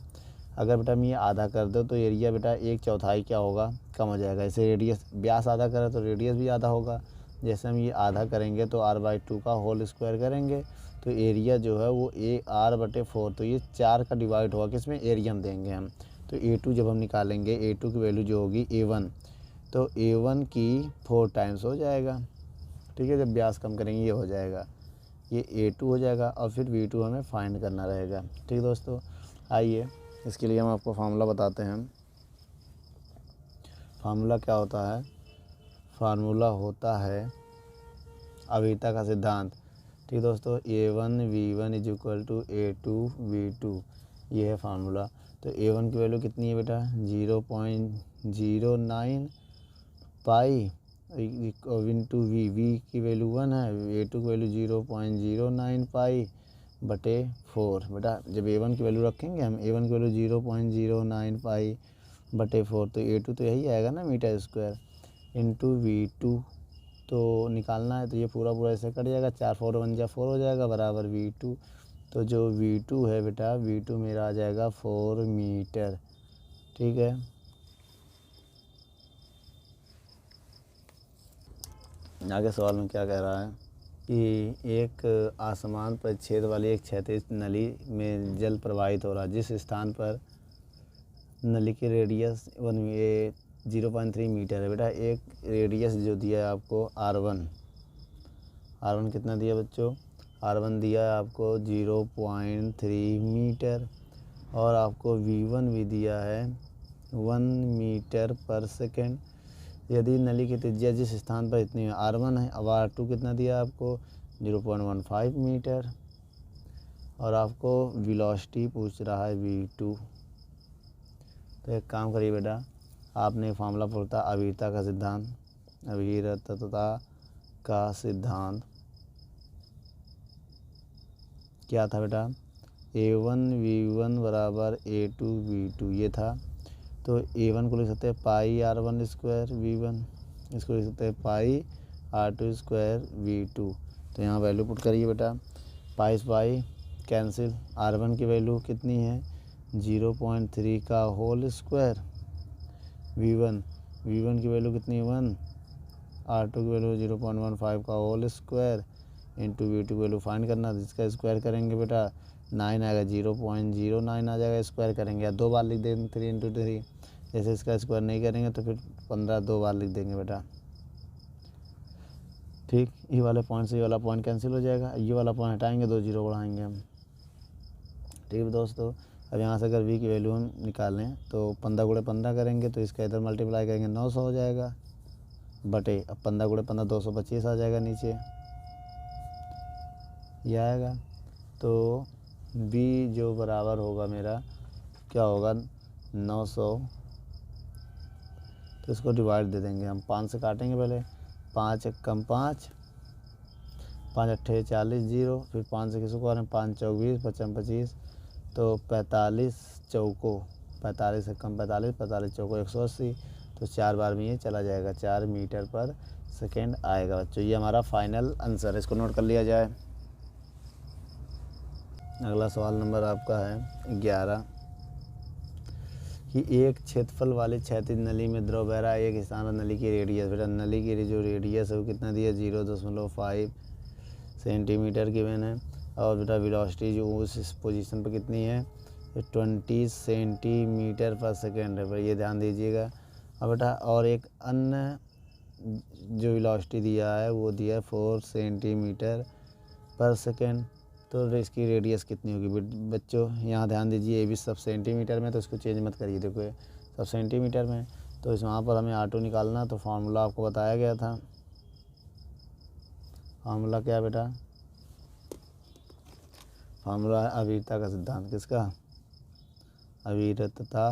अगर बेटा मैं ये आधा कर दो तो एरिया बेटा 1/4 क्या होगा, कम हो जाएगा। ऐसे रेडियस व्यास आधा करें तो रेडियस भी आधा होगा, जैसे हम ये आधा करेंगे तो r/2 का होल स्क्वायर करेंगे, तो एरिया जो है वो r/4, तो ये 4 का डिवाइड होगा, किसमें एरिया हम देंगे हम, तो A2 जब हम निकालेंगे, A2 की वैल्यू जो होगी A1, तो A1 की 4 टाइम्स हो जाएगा। ठीक है, जब व्यास कम करेंगे ये हो जाएगा, ये A2 हो जाएगा, और फिर V2 हमें फाइंड करना रहेगा। ठीक है दोस्तों, आइए इसके लिए हम आपको फार्मूला बताते हैं। फार्मूला क्या होता है, फार्मूला होता है अभिता का सिद्धांत। ठीक दोस्तों, A1 V1 is equal to A2 V2, ये है फार्मूला। तो A1 की वैल्यू कितनी है बेटा 0.09 पाई इंटू V की वैल्यू 1 है, A2 की वैल्यू 0.09 पाई बटे 4। बेटा जब A1 की वैल्यू रखेंगे हम, A1 की वैल्यू 0.09 पाई बटे 4, तो A2 तो यही आएगा ना मीटर स्क्वायर, इंटू V2 तो निकालना है, तो ये पूरा ऐसे कट जाएगा, 4 4 1 जा 4 हो जाएगा बराबर V2। तो जो V2 है बेटा, V2 मेरा आ जाएगा 4 मीटर। ठीक है, आगे सवाल में क्या कह रहा है कि एक आसमान पर छेद वाली एक क्षैतिज नली में जल प्रवाहित हो रहा है, जिस स्थान पर नली की रेडियस 0.3 मीटर है। बेटा एक रेडियस जो दिया है आपको R1 कितना दिया बच्चों, R1 दिया है आपको 0.3 मीटर, और आपको V1 भी दिया है 1 मीटर पर सेकेंड। यदि नली की त्रिज्या जिस स्थान पर इतनी R1 है, अब R2 कितना दिया आपको 0.15 मीटर, और आपको वेलोसिटी पूछ रहा है V2। तो एक काम करिए बेटा, आपने फार्मूला पढ़ता अवीरता का सिद्धांत, अवीरतता का सिद्धांत क्या था बेटा, A1 V1 बराबर A2 V2 ये था। तो A1 को लिख सकते हैं पाई R1 स्क्वायर V1, इसको लिख सकते हैं पाई R2 स्क्वायर V2। तो यहाँ वैल्यू पुट करिए बेटा, पाई से पाई कैंसिल, R1 की वैल्यू कितनी है 0.3 का होल स्क्वायर, V1 की वैल्यू कितनी है 1, R2 की वैल्यू 0.15 का होल स्क्वायर इंटू V2 की वैल्यू फाइंड करना, जिसका स्क्वायर करेंगे बेटा 9 आएगा, 0.09 आ जाएगा, स्क्वायर करेंगे या 2 बार लिख देंगे 3 इंटू 3। जैसे इसका स्क्वायर नहीं करेंगे तो फिर 15 2 बार लिख देंगे बेटा। ठीक, ये वाले पॉइंट से ये वाला पॉइंट कैंसिल हो जाएगा, ये वाला पॉइंट हटाएंगे, 2 जीरो बढ़ाएंगे हम। ठीक है दोस्तों, अब यहाँ से अगर V की वैल्यू हम निकालें तो 15 गुणे 15 करेंगे तो इसका इधर मल्टीप्लाई करेंगे 900 हो जाएगा, बटे अब 15 गुणे 15 225 आ जाएगा नीचे, यह आएगा। तो B जो बराबर होगा मेरा क्या होगा 900, तो इसको डिवाइड दे देंगे हम, 5 से काटेंगे पहले, 5 एकम 5, 5 अट्ठे 40 जीरो, फिर 5 से किसको करें 5 चौक 20, 55 25, तो 45 चौको 45 एकम 45, 45 चौको 180, तो 4 बार में ये चला जाएगा, 4 मीटर पर सेकेंड आएगा बच्चों। ये हमारा फाइनल आंसर है, इसको नोट कर लिया जाए। अगला सवाल नंबर आपका है 11 कि एक क्षेत्रफल वाली क्षैतिज नली में द्रव बह रहा है, एक स्थान पर नली की रेडियस, बेटा नली की जो रेडियस है वो कितना दिया 0.5 सेंटीमीटर गिवन है, और बेटा वेलोसिटी जो उस पोजीशन पर कितनी है 20 सेंटीमीटर पर सेकेंड है, पर ये ध्यान दीजिएगा। अब बेटा और एक अन्य जो वेलोसिटी दिया है वो दिया है 4 सेंटीमीटर पर सेकेंड, तो इसकी रेडियस कितनी होगी बच्चों, यहाँ ध्यान दीजिए, ये भी सब सेंटीमीटर में, तो इसको चेंज मत करिए, देखो ये सब सेंटीमीटर में, तो इस वहाँ पर हमें R2 निकालना, तो फार्मूला आपको बताया गया था। फार्मूला क्या बेटा, फार्मूला है अवीरता का सिद्धांत, किसका, अवीरतता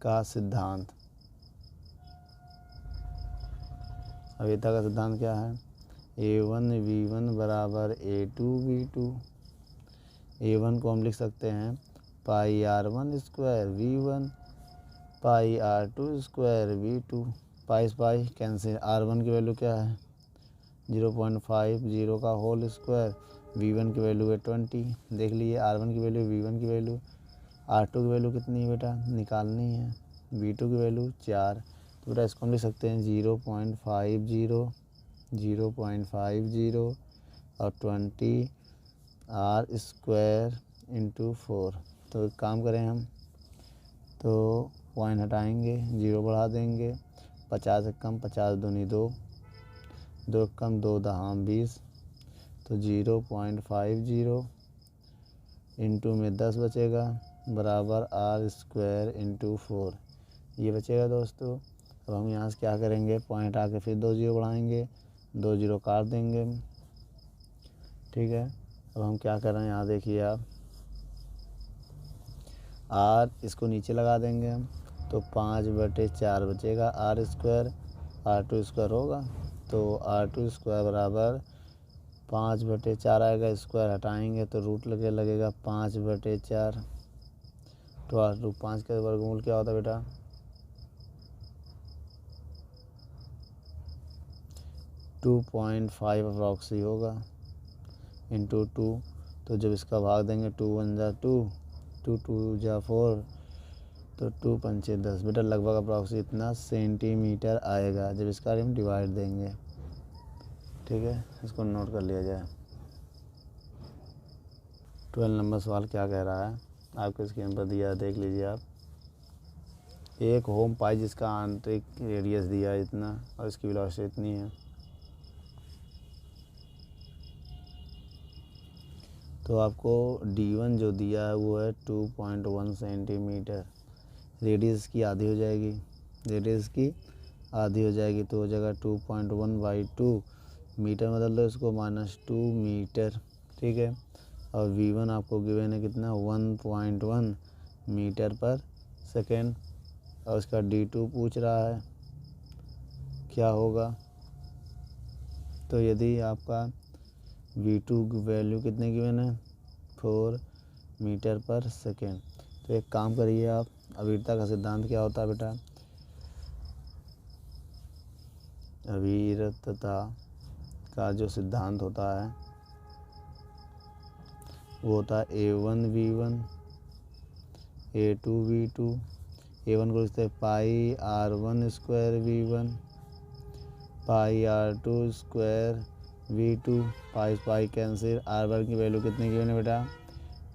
का सिद्धांत। अवीरता का सिद्धांत क्या है, A1 V1 बराबर A2 V2। A1 को हम लिख सकते हैं पाई R1 स्क्वायर V1 पाई R2 स्क्वायर V2, पाई से पाई कैंसिल, R1 की वैल्यू क्या है 0.50 का होल स्क्वायर, V1 की वैल्यू है 20, देख लिए R1 की वैल्यू, V1 की वैल्यू, R2 की वैल्यू कितनी है बेटा निकालनी है, V2 की वैल्यू 4, तो बेटा इसको हम लिख सकते हैं 0.50 और 20 R स्क्वायर इंटू 4। तो एक काम करें हम, तो पॉइंट हटाएंगे, 0 बढ़ा देंगे, 50 एकम 50 दूनी 2, 2 एकम 2 दहाम 20, तो 0.50 इंटू में 10 बचेगा बराबर R स्क्वायर इंटू 4, ये बचेगा दोस्तों। अब हम यहाँ से क्या करेंगे, पॉइंट आके फिर 2 जीरो बढ़ाएंगे, 2 जीरो काट देंगे, ठीक है। अब हम क्या कर रहे हैं, यहाँ देखिए आप, R इसको नीचे लगा देंगे हम, तो 5/4 बचेगा R स्क्वायर, R2 स्क्वायर होगा, तो R2 स्क्वायर बराबर 5/4 आएगा, स्क्वायर हटाएंगे तो रूट लगेगा 5/4, तो R2 5 के वर्गमूल क्या होता है बेटा 2.5 अप्रॉक्सी होगा इंटू 2, तो जब इसका भाग देंगे 2 1 जा 2, 2 2 जा 4, तो 2 पंचे 10, बेटा लगभग अप्रॉक्सी इतना सेंटीमीटर आएगा जब इसका हम डिवाइड देंगे, ठीक है। इसको नोट कर लिया जाए। 12 नंबर सवाल क्या कह रहा है, आपके स्क्रीन पर दिया देख लीजिए आप, एक होम पाई जिसका आंतरिक रेडियस दिया है इतना और इसकी वेलोसिटी इतनी है, तो आपको D1 जो दिया है वो है 2.1 सेंटीमीटर, रेडियस की आधी हो जाएगी, रेडियस की आधी हो जाएगी तो हो जाएगा 2.1/2 मीटर, बदल दो इसको -2 मीटर, ठीक है। और V1 आपको गिवन है कितना 1.1 मीटर पर सेकेंड, और उसका D2 पूछ रहा है क्या होगा। तो यदि आपका V2 की वैल्यू कितने गिवन है 4 मीटर पर सेकेंड, तो एक काम करिए आप, अवीरता का सिद्धांत क्या होता है बेटा, अवीरता का जो सिद्धांत होता है वो होता है A1 V1 A2 V2, A1 को लिखते हैं पाई R1 स्क्वायर V1 पाई R2 स्क्वायर V2, पाई पाई कैंसिल, R1 की वैल्यू कितनी गिवन है बेटा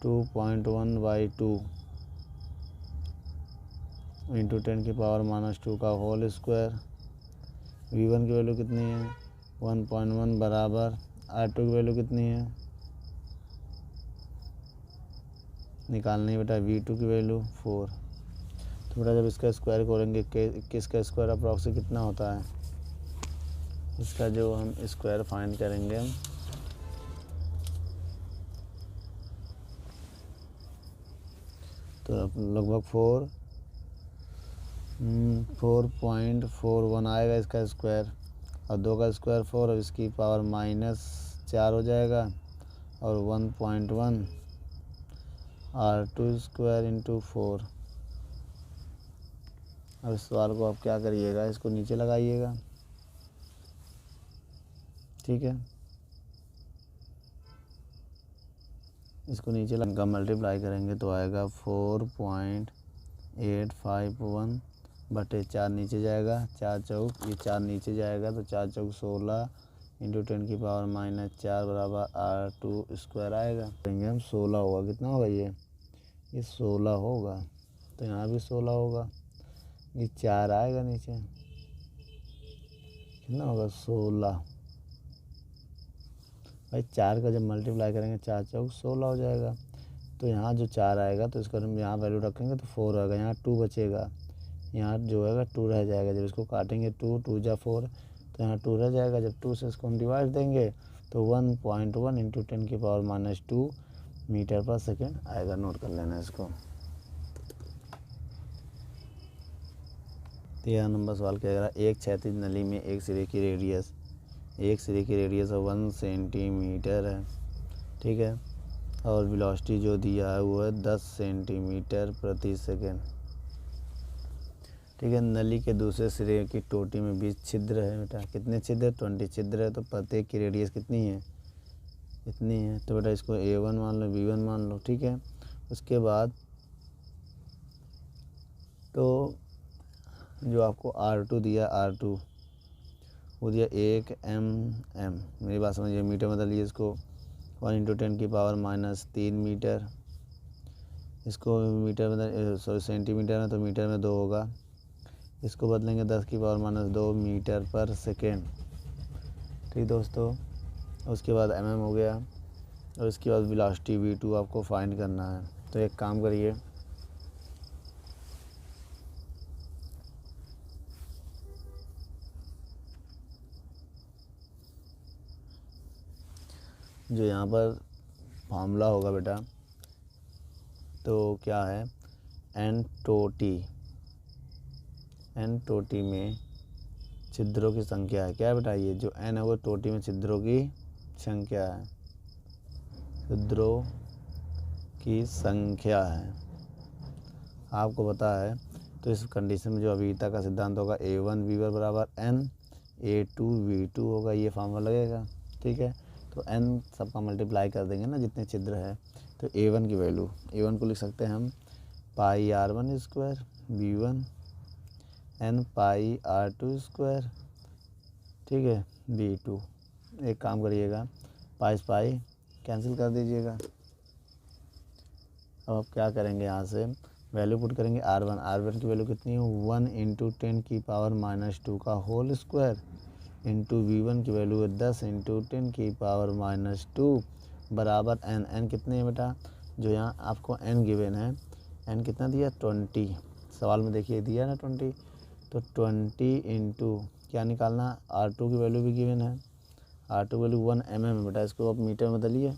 2.1/2 इंटू 10⁻² का होल स्क्वायर। V1 की वैल्यू कितनी है 1.1 बराबर R2 की वैल्यू कितनी है निकालनी है बेटा V2 की वैल्यू 4। तो बेटा जब इसका स्क्वायर करेंगे 21 का स्क्वायर अप्रॉक्स कितना होता है, इसका जो हम स्क्वायर फाइंड करेंगे हम तो लगभग 4.41 आएगा इसका स्क्वायर, और 2 का स्क्वायर 4 और इसकी पावर -4 हो जाएगा, और 1.1 R2 स्क्वायर इंटू 4। अब इस सवाल को आप क्या करिएगा, इसको नीचे लगाइएगा, ठीक है। इसको नीचे लगा मल्टीप्लाई करेंगे तो आएगा 4.851 बटे 4 नीचे जाएगा, 4 चौक ये 4 नीचे जाएगा तो 4 चौक 16 इंटू 10⁻⁻4 बराबर R2 स्क्वायर आएगा। करेंगे हम 16 होगा, कितना होगा ये 16 होगा, तो यहाँ भी 16 होगा, ये 4 आएगा नीचे, कितना होगा 16। भाई 4 का जब मल्टीप्लाई करेंगे 4 चौक 16 हो जाएगा, तो यहाँ जो 4 आएगा तो इसको हम यहाँ वैल्यू रखेंगे तो 4 आएगा, यहाँ 2 बचेगा, यहाँ जो है 2 रह जाएगा, जब इसको काटेंगे 2 जा 4 तो यहाँ 2 रह जाएगा, जब 2 से इसको हम डिवाइड देंगे तो 1.1 इंटू 10⁻² मीटर पर सेकेंड आएगा। नोट कर लेना इसको। 13 नंबर सवाल क्या कह रहा है, एक क्षैतिज नली में एक सिरे की रेडियस 1 सेंटीमीटर है, ठीक है, और वेलोसिटी जो दिया है वो है 10 सेंटीमीटर प्रति सेकेंड, ठीक है। नली के दूसरे सिरे की टोटी में 20 छिद्र है बेटा, कितने छिद्र 20 छिद्र है, तो प्रत्येक की रेडियस कितनी है इतनी है, तो बेटा इसको A1 मान लो V1 मान लो, ठीक है। उसके बाद तो जो आपको R2 दिया R2 वो दिया 1 mm, मेरी बात समझिए, मीटर बदलिए इसको 1 इंटू 10⁻³ मीटर, इसको मीटर बदल सॉरी सेंटीमीटर में तो मीटर में 2 होगा, इसको बदलेंगे 10⁻² मीटर पर सेकेंड, ठीक दोस्तों। उसके बाद mm हो गया, और इसके बाद वेलोसिटी V2 आपको फाइंड करना है। तो एक काम करिए, जो यहाँ पर फार्मूला होगा बेटा तो क्या है n टोटी में छिद्रों की संख्या है, क्या है बेटा ये जो n है वो टोटी में छिद्रों की संख्या है, छिद्रों की संख्या है आपको पता है। तो इस कंडीशन में जो अभिता का सिद्धांत होगा A1 V1 बराबर n A2 V2 होगा, ये फार्मूला लगेगा, ठीक है। तो n सबका मल्टीप्लाई कर देंगे ना जितने छिद्र है, तो A1 की वैल्यू A1 को लिख सकते हैं हम पाई R1 स्क्वायर V1 n पाई R2 स्क्वायर, ठीक है V2। एक काम करिएगा पाई पाई कैंसिल कर दीजिएगा। अब आप क्या करेंगे, यहाँ से वैल्यू पुट करेंगे R1 की वैल्यू कितनी है 1 इंटू 10⁻² का होल स्क्वायर इंटू V1 की वैल्यू है 10 इंटू 10⁻² बराबर n कितने है बेटा, जो यहाँ आपको n गिवन है, n कितना दिया 20, सवाल में देखिए दिया ना 20, तो 20 इंटू क्या निकालना, R2 की वैल्यू भी गिवन है, R2 की वैल्यू 1 mm है बेटा, इसको आप मीटर में बदलिए।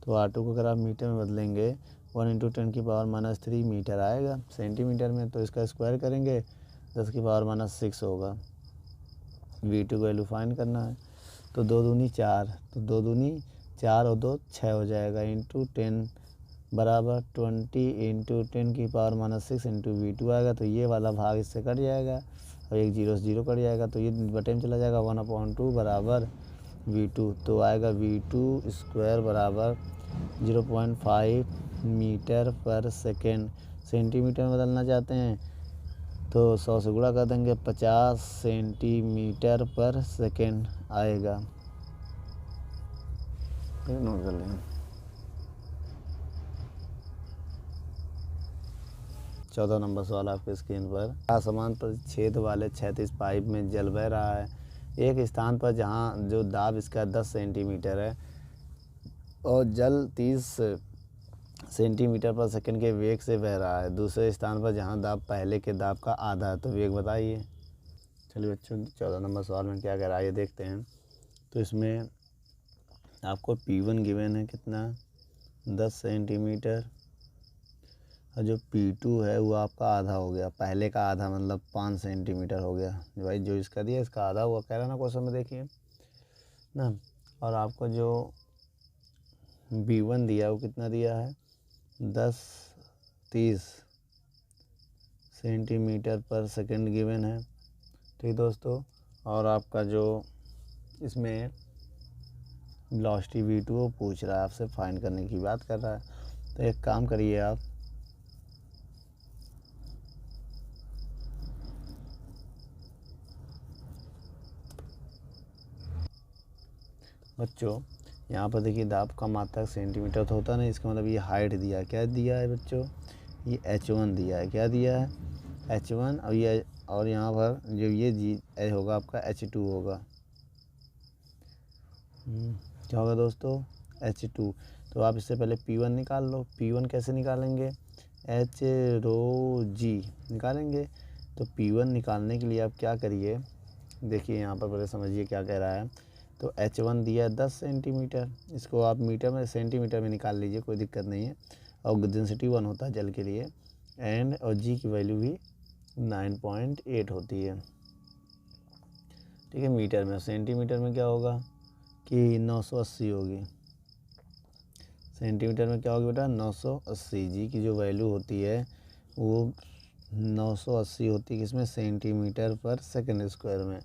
तो R2 को अगर आप मीटर में बदलेंगे 1 इंटू 10⁻³ मीटर आएगा सेंटीमीटर में, तो इसका स्क्वायर करेंगे 10⁻⁻6 होगा। V2 की वैल्यू फाइंड करना है, तो 2 दूनी 4, तो 2 दूनी 4 और 2 6 हो जाएगा, इंटू 10 बराबर 20 इंटू 10⁻⁻6 इंटू V2 आएगा। तो ये वाला भाग इससे कट जाएगा और एक 0 से 0 कट जाएगा, तो ये बटे में चला जाएगा 1/2 बराबर V2। तो आएगा V2 स्क्वायर बराबर 0.5 मीटर पर सेकेंड। सेंटीमीटर में बदलना चाहते हैं तो 100 से गुणा कर देंगे, 50 सेंटीमीटर पर सेकेंड आएगा। नोट कर लें। 14 नंबर सवाल आपके स्क्रीन पर। असमान परिच्छेद वाले क्षैतिज पाइप में जल बह रहा है एक स्थान पर जहां जो दाब इसका 10 सेंटीमीटर है और जल 30 सेंटीमीटर पर सेकंड के वेग से बह रहा है। दूसरे स्थान पर जहां दाब पहले के दाब का आधा है, तो वेग बताइए। चलिए बच्चों 14 नंबर सवाल में क्या कह रहा है ये देखते हैं। तो इसमें आपको P1 गिवन है कितना, 10 सेंटीमीटर, और जो P2 है वो आपका आधा हो गया, पहले का आधा मतलब 5 सेंटीमीटर हो गया। भाई जो इसका दिया इसका आधा हुआ कह रहा ना क्वेश्चन में, देखिए ना। और आपको जो B1 दिया वो कितना दिया है, 30 सेंटीमीटर पर सेकंड गिवन है, ठीक दोस्तों। और आपका जो इसमें वेलोसिटी V2 वो पूछ रहा है आपसे, फाइंड करने की बात कर रहा है। तो एक काम करिए आप, बच्चों यहाँ पर देखिए दाब का मात्रक सेंटीमीटर तो होता नहीं, इसका मतलब ये हाइट दिया है, क्या दिया है बच्चों, ये H1 दिया है, क्या दिया है H1, और ये और यहाँ पर जो ये जी होगा आपका H2 होगा। क्या होगा दोस्तों, H2। तो आप इससे पहले P1 निकाल लो। P1 कैसे निकालेंगे, H रो G निकालेंगे। तो P1 निकालने के लिए आप क्या करिए, देखिए यहाँ पर पहले समझिए क्या कह रहा है। तो H1 दिया 10 सेंटीमीटर, इसको आप मीटर में सेंटीमीटर में निकाल लीजिए, कोई दिक्कत नहीं है। और डेंसिटी 1 होता है जल के लिए, एंड और G की वैल्यू भी 9.8 होती है, ठीक है। मीटर में, सेंटीमीटर में क्या होगा कि 980 होगी, सेंटीमीटर में क्या होगी बेटा 980। जी की जो वैल्यू होती है वो 980 होती है किसमें, सेंटीमीटर पर सेकंड स्क्वायर में,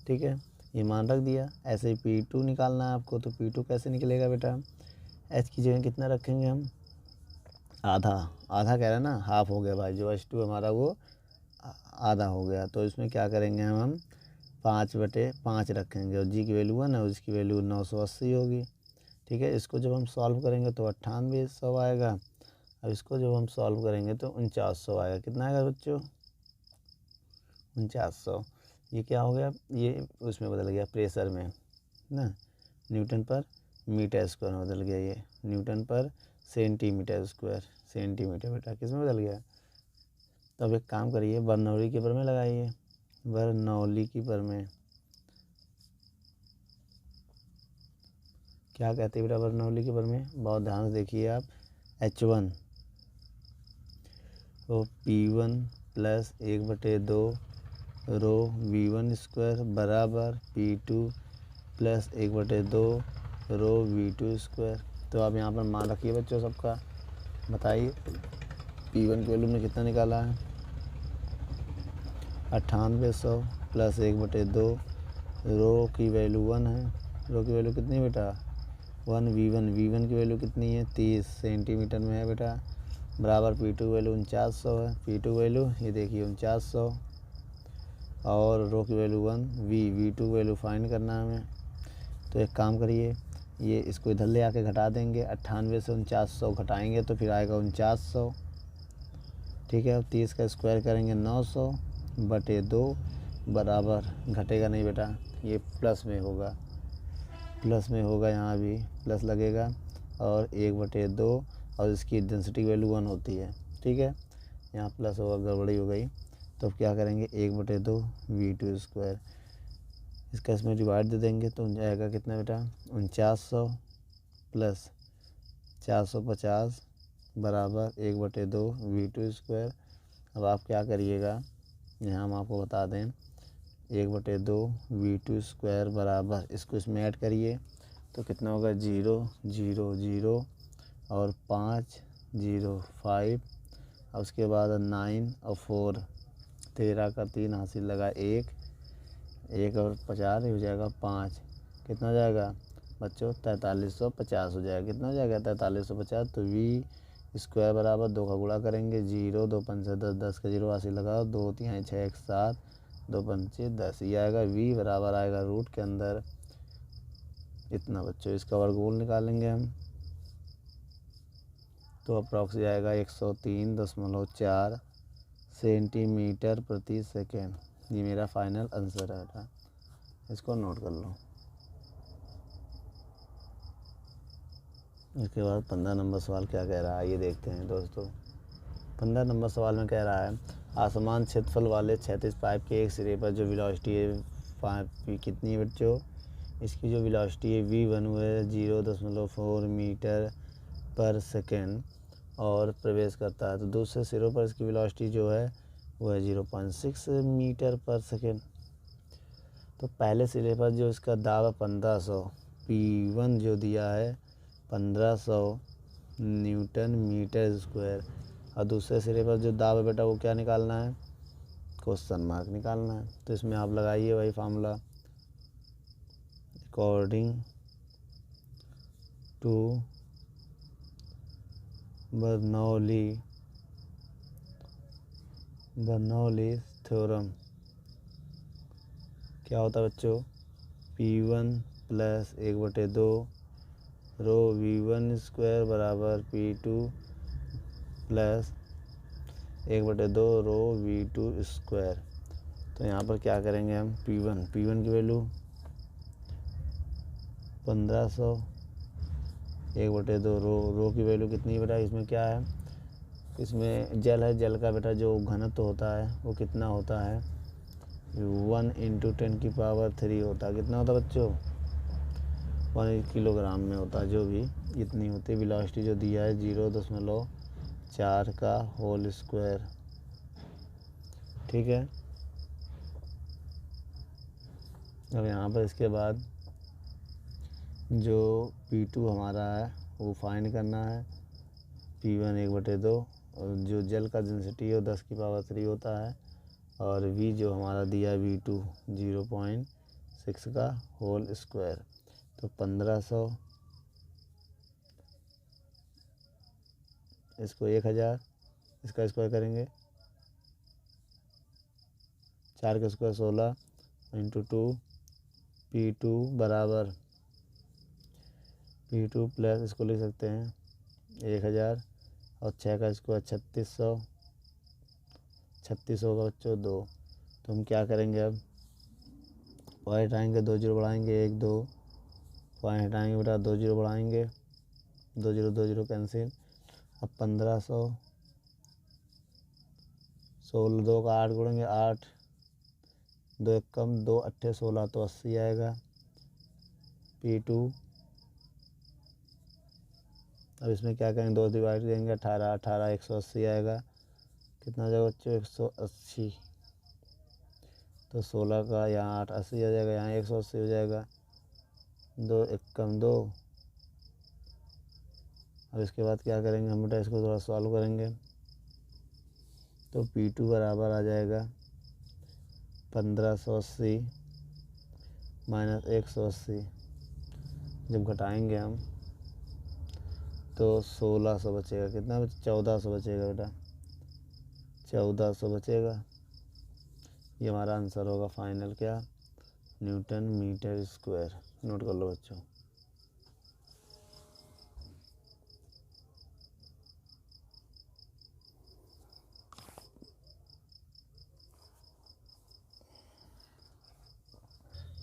ठीक है। ये मान रख दिया। ऐसे ही P2 निकालना है आपको। तो P2 कैसे निकलेगा बेटा, H की जगह कितना रखेंगे हम, आधा, आधा कह रहा है ना, हाफ हो गया भाई, जो H2 हमारा वो आधा हो गया। तो इसमें क्या करेंगे हम 5/5 रखेंगे, और G की वैल्यू 1 है, उसकी वैल्यू 980 होगी, ठीक है। इसको जब हम सॉल्व करेंगे तो 9800 आएगा, अब इसको जब हम सॉल्व करेंगे तो 4900 आएगा। कितना आएगा बच्चों, 4900। ये क्या हो गया, ये उसमें बदल गया प्रेशर में ना, न्यूटन पर मीटर स्क्वायर में बदल गया, ये न्यूटन पर सेंटीमीटर स्क्वायर, सेंटीमीटर बेटा किस में बदल गया। तो अब एक काम करिए, बर्नौली की प्रमेय लगाइए। बर्नौली की प्रमेय क्या कहते हैं बेटा, बर्नौली की प्रमेय बहुत ध्यान से देखिए आप। H1 तो P1 प्लस 1/2 रो V1 स्क्वायर बराबर P2 प्लस 1/2 रो V2 स्क्वायर। तो आप यहाँ पर मान रखिए बच्चों सबका, बताइए P1 की वैल्यू में कितना निकाला है, 9800 प्लस 1/2 रो की वैल्यू 1 है, रो की वैल्यू कितनी बेटा 1, V1 की वैल्यू कितनी है 30 सेंटीमीटर में है बेटा, बराबर P2 की वैल्यू 4900 है। P2 की वैल्यू ये देखिए 4900, और रो की वैल्यू 1, V2 की वैल्यू फाइंड करना है हमें। तो एक काम करिए, ये इसको इधर ले आके घटा देंगे, 98 से 4900 घटाएंगे तो फिर आएगा 4900, ठीक है। अब 30 का स्क्वायर करेंगे 900/2 बराबर, घटेगा नहीं बेटा, ये प्लस में होगा, प्लस में होगा, यहाँ भी प्लस लगेगा, और 1/2, और इसकी डेंसिटी की वैल्यू 1 होती है, ठीक है। यहाँ प्लस होगा, गड़बड़ी हो गई, तो अब क्या करेंगे 1/2 V2 स्क्वायर, इसका इसमें डिवाइड दे देंगे तो जाएगा कितना बेटा 4900 प्लस 450 बराबर 1/2 V2 स्क्वायर। अब आप क्या करिएगा, यहाँ हम आपको बता दें 1/2 V2 स्क्वायर बराबर, इसको इसमें ऐड करिए तो कितना होगा 0 0 0 और 5 0 5 और उसके बाद 9 और 4 13 का 3 हासिल लगा 1 1 और 50 हो जाएगा 5, कितना हो जाएगा बच्चों 4350 हो जाएगा। कितना हो जाएगा 4350। तो वी स्क्वायर बराबर 2 का गुणा करेंगे 0 2 5 से 10 10 का 0 हासिल लगाओ 2 3 6 1 7 2 5 10, ये आएगा वी बराबर आएगा रूट के अंदर इतना बच्चों। इसका वर्गमूल निकालेंगे हम तो अप्रॉक्स आएगा 103.4 सेंटीमीटर प्रति सेकेंड। ये मेरा फाइनल आंसर है बेटा, इसको नोट कर लो। इसके बाद 15 नंबर सवाल क्या कह रहा है ये देखते हैं दोस्तों। 15 नंबर सवाल में कह रहा है आसमान क्षेत्रफल वाले क्षैतिज पाइप के एक सिरे पर जो वेलोसिटी है कितनी है बच्चों, इसकी जो वेलोसिटी है V1 है 0.4 मीटर पर सेकेंड और प्रवेश करता है, तो दूसरे सिरों पर इसकी वेलोसिटी जो है वो है 0.6 मीटर पर सेकेंड। तो पहले सिरे पर जो इसका दाब है 1500, P1 जो दिया है 1500 न्यूटन मीटर स्क्वायर, और दूसरे सिरे पर जो दाब है बेटा वो क्या निकालना है, क्वेश्चन मार्क निकालना है। तो इसमें आप लगाइए वही formula, according to Bernoulli theorem क्या होता है बच्चों, P1 प्लस 1/2 रो V1 स्क्वायर बराबर P2 प्लस 1/2 रो V2 स्क्वायर। तो यहाँ पर क्या करेंगे हम P1 की वैल्यू 1500 1/2 रो की वैल्यू कितनी है बेटा, इसमें क्या है, इसमें जल है, जल का बेटा जो घनत्व होता है वो कितना होता है 1 × 10⁻³ होता है। कितना होता है बच्चों 1 किलोग्राम में होता है, जो भी इतनी होती है। वेलोसिटी जो दिया है 0.4 का होल स्क्वायर, ठीक है। अब यहाँ पर इसके बाद जो P2 हमारा है वो फाइंड करना है, P1 1/2 और जो जल का डेंसिटी है वो 10⁻³ होता है, और V जो हमारा दिया है V2 0.6 का होल स्क्वायर। तो 1500 इसको 1000 इसका स्क्वायर करेंगे 4 का स्क्वायर 16 × 2 P2 बराबर P2 प्लस इसको लिख सकते हैं 1000 और 6 का स्क्वायर 3600 होगा बच्चों 2। तो हम क्या करेंगे, अब पॉइंट हटाएंगे 2 0 बढ़ाएंगे 1 2 पॉइंट हटाएंगे बेटा 2 0 बढ़ाएंगे 2 0 कैंसिल। अब 1500 16 2 का 8 गुणेंगे 8 2 1 कम 2 8 16 तो 80 आएगा P2। अब इसमें क्या करेंगे 2 डिवाइड देंगे 18 18 180 आएगा, कितना हो जाएगा बच्चों 180। तो 16 का यहाँ 8 80 आ जाएगा, यहाँ 180 हो जाएगा 2 1 कम 2। अब इसके बाद क्या करेंगे हम बेटा, इसको थोड़ा सॉल्व करेंगे तो P2 बराबर आ जाएगा 1580 माइनस 180, जब घटाएंगे हम तो 1600 बचेगा, कितना 1400 बचेगा बेटा 1400 बचेगा। ये हमारा आंसर होगा फाइनल क्या, न्यूटन मीटर स्क्वायर। नोट कर लो बच्चों।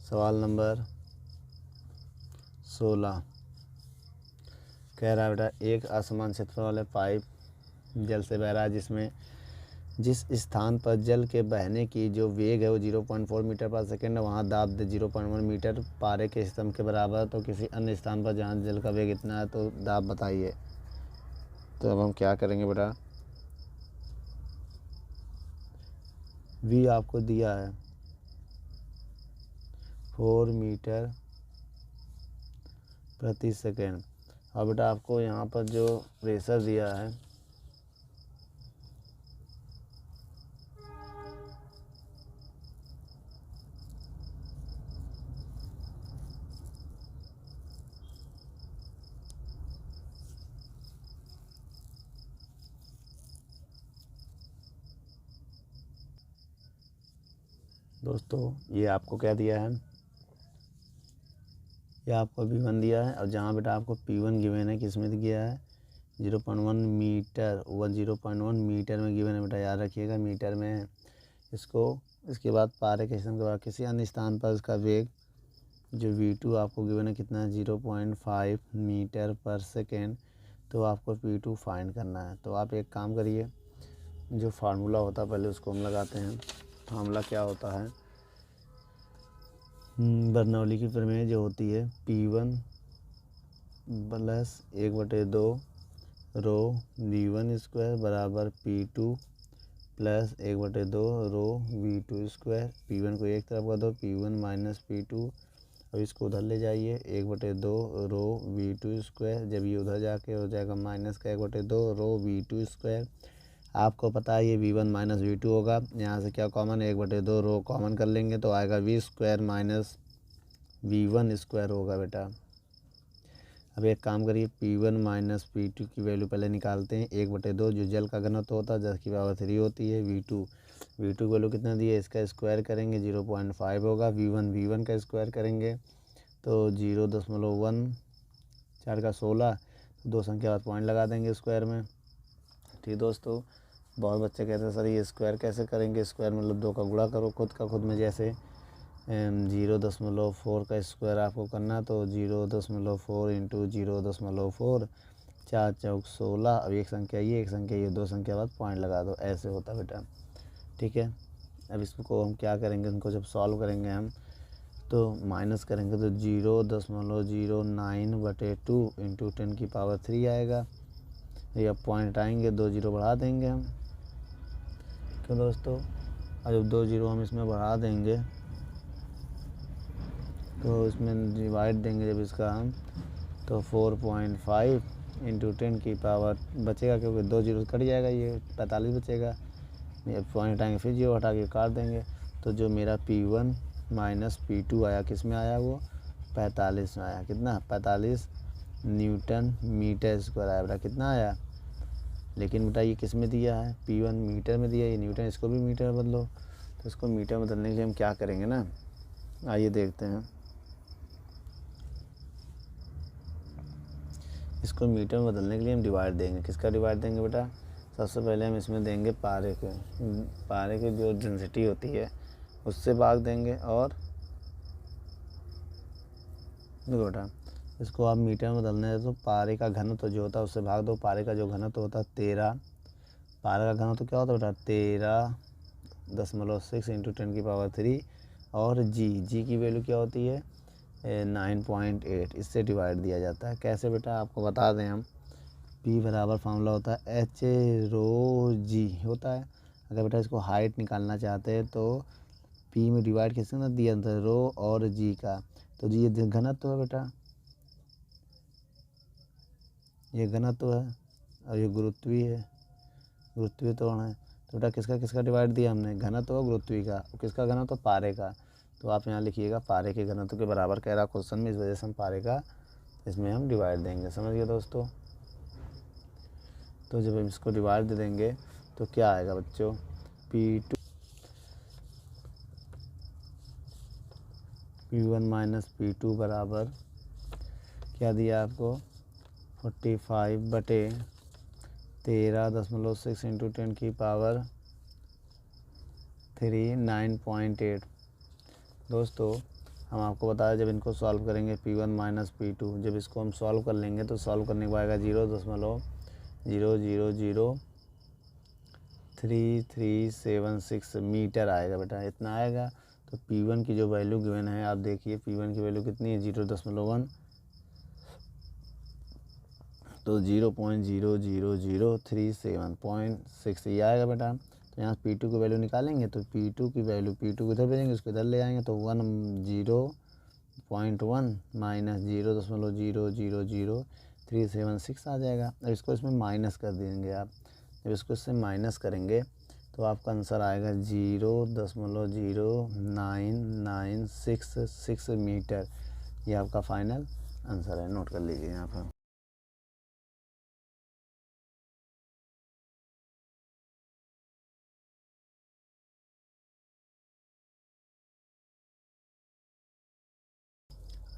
सवाल नंबर 16 कह रहा है बेटा एक असमान क्षेत्रफल वाले पाइप जल से बह रहा है जिसमें जिस स्थान पर जल के बहने की जो वेग है वो 0.4 मीटर पर सेकेंड है, वहाँ दाब 0.1 मीटर पारे के स्तंभ के बराबर। तो किसी अन्य स्थान पर जहाँ जल का वेग इतना है तो दाब बताइए। तो अब हम क्या करेंगे बेटा, वी आपको दिया है 4 मीटर प्रति सेकेंड। और बेटा आपको यहाँ पर जो प्रेशर दिया है दोस्तों, ये आपको क्या दिया है, ये आपको V1 दिया है। और जहाँ बेटा आपको P1 गिवन है, किस में दिया है 0.1 मीटर, 0.1 मीटर में गिवन है बेटा, याद रखिएगा मीटर में है। इसके बाद पारे के स्थान के बाद किसी अन्य स्थान पर उसका वेग जो V2 आपको गिवन है कितना है 0.5 मीटर पर सेकेंड। तो आपको P2 फाइंड करना है। तो आप एक काम करिए, जो फार्मूला होता है पहले उसको हम लगाते हैं। फार्मूला क्या होता है, बर्नौली की प्रमेय जो होती है P1 प्लस 1/2 रो V1 स्क्वायर बराबर P2 प्लस 1/2 रो V2 स्क्वायर। P1 को एक तरफ कर दो, P1 माइनस P2। अब इसको उधर ले जाइए, 1/2 रो V2 स्क्वायर। जब ये उधर जाके हो जाएगा माइनस का 1/2 रो V2 स्क्वायर। आपको पता है ये V1 माइनस V2 होगा, यहाँ से क्या कॉमन है 1/2 रो कॉमन कर लेंगे तो आएगा V square minus V1 square होगा बेटा। अब एक काम करिए, P1 माइनस P2 की वैल्यू पहले निकालते हैं। 1/2 जो जल का घनत्व होता है 10 की पावर 3 होती है। V2 की वैल्यू कितना दी है, इसका स्क्वायर करेंगे 0.5 होगा। V1 का स्क्वायर करेंगे तो 0.1 4 का 16, 2 संख्या बाद पॉइंट लगा देंगे स्क्वायर में। ठीक दोस्तों, बहुत बच्चे कहते हैं सर ये स्क्वायर कैसे करेंगे, स्क्वायर मतलब 2 का गुणा करो खुद का खुद में। जैसे 0.4 का स्क्वायर आपको करना, तो 0.4 इंटू 0.4, 4 चौक 16। अब एक संख्या ये 2 संख्या बाद पॉइंट लगा दो, ऐसे होता बेटा। ठीक है, अब इसको हम क्या करेंगे, इनको जब सॉल्व करेंगे हम तो माइनस करेंगे तो 0.09/2 इंटू 10 की पावर 3 आएगा। ये अब पॉइंट आएंगे, 2 जीरो बढ़ा देंगे हम। क्यों दोस्तों, और जब 2 जीरो हम इसमें बढ़ा देंगे तो इसमें डिवाइड देंगे जब इसका हम, तो 4.5 इंटू 10 की पावर बचेगा, क्योंकि 2 जीरो कट जाएगा, ये 45 बचेगा। ये पॉइंट आएंगे फिर जीरो हटा के काट देंगे। तो जो मेरा P1 माइनस P2 आया, किस में आया वो 45 में आया। कितना 45 न्यूटन मीटर स्क्वायर आया बेटा। कितना आया, लेकिन बेटा ये किस में दिया है, P1 मीटर में दिया है, ये न्यूटन, इसको भी मीटर बदलो। तो इसको मीटर बदलने के लिए हम क्या करेंगे ना, आइए देखते हैं। इसको मीटर में बदलने के लिए हम डिवाइड देंगे। किसका डिवाइड देंगे बेटा, सबसे पहले हम इसमें देंगे पारे की जो डेंसिटी होती है उससे भाग देंगे। और देखो बेटा, इसको आप मीटर में बदलने हैं तो पारे का घनत्व जो होता है उससे भाग दो। पारे का जो घनत्व होता है 13, पारे का घनत्व क्या होता है बेटा 13.6 इंटू 10 की पावर 3। और जी की वैल्यू क्या होती है 9.8, इससे डिवाइड दिया जाता है। कैसे बेटा आपको बता दें हम, P बराबर फार्मूला होता है H रो जी होता है। अगर बेटा इसको हाइट निकालना चाहते हैं तो P में डिवाइड किससे ना दिया था, रो और जी का। तो जी ये घनत्व है बेटा, ये घनत्व है और ये गुरुत्वीय है, गुरुत्वीय त्वरण है। तो बेटा किसका डिवाइड दिया हमने, घनत्व और गुरुत्वीय का। किसका घनत्व, पारे का। तो आप यहाँ लिखिएगा पारे के घनत्व के बराबर कह रहा क्वेश्चन में, इस वजह से हम पारे का इसमें हम डिवाइड देंगे। समझ गए दोस्तों। तो जब हम इसको डिवाइड दे देंगे तो क्या आएगा बच्चों, P1 माइनस P2 बराबर क्या दिया आपको 45/13.6 इंटू 10 की पावर 3 9.8। दोस्तों हम आपको बताया जब इनको सॉल्व करेंगे P1 माइनस P2, जब इसको हम सॉल्व कर लेंगे तो सॉल्व करने के बाद आएगा 0.0003 3376 मीटर आएगा बेटा, इतना आएगा। तो P1 की जो वैल्यू गिवन है आप देखिए, P1 की वैल्यू कितनी है 0.1, तो 0.00037.6 ये आएगा बेटा। तो यहाँ P2 की वैल्यू निकालेंगे तो P2 की वैल्यू, P2 को इधर भेजेंगे, उसको इधर ले आएंगे तो 0.1 माइनस 0.0000376 आ जाएगा। अब इसको इसमें माइनस कर देंगे आप, जब इसको इससे माइनस करेंगे तो आपका आंसर आएगा 0.9966 मीटर। ये आपका फाइनल आंसर है, नोट कर लीजिए यहाँ पर।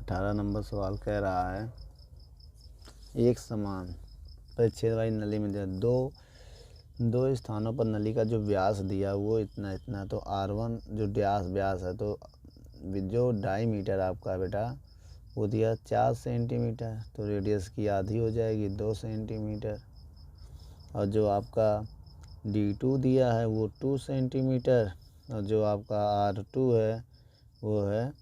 अठारह नंबर सवाल कह रहा है, एक समान परिच्छेद वाली नली में दो स्थानों पर नली का जो व्यास दिया वो इतना इतना, तो R1 जो व्यास है, तो जो डायमीटर आपका बेटा वो दिया 4 सेंटीमीटर, तो रेडियस की आधी हो जाएगी 2 सेंटीमीटर। और जो आपका D2 दिया है वो 2 सेंटीमीटर, और जो आपका R2 है वो है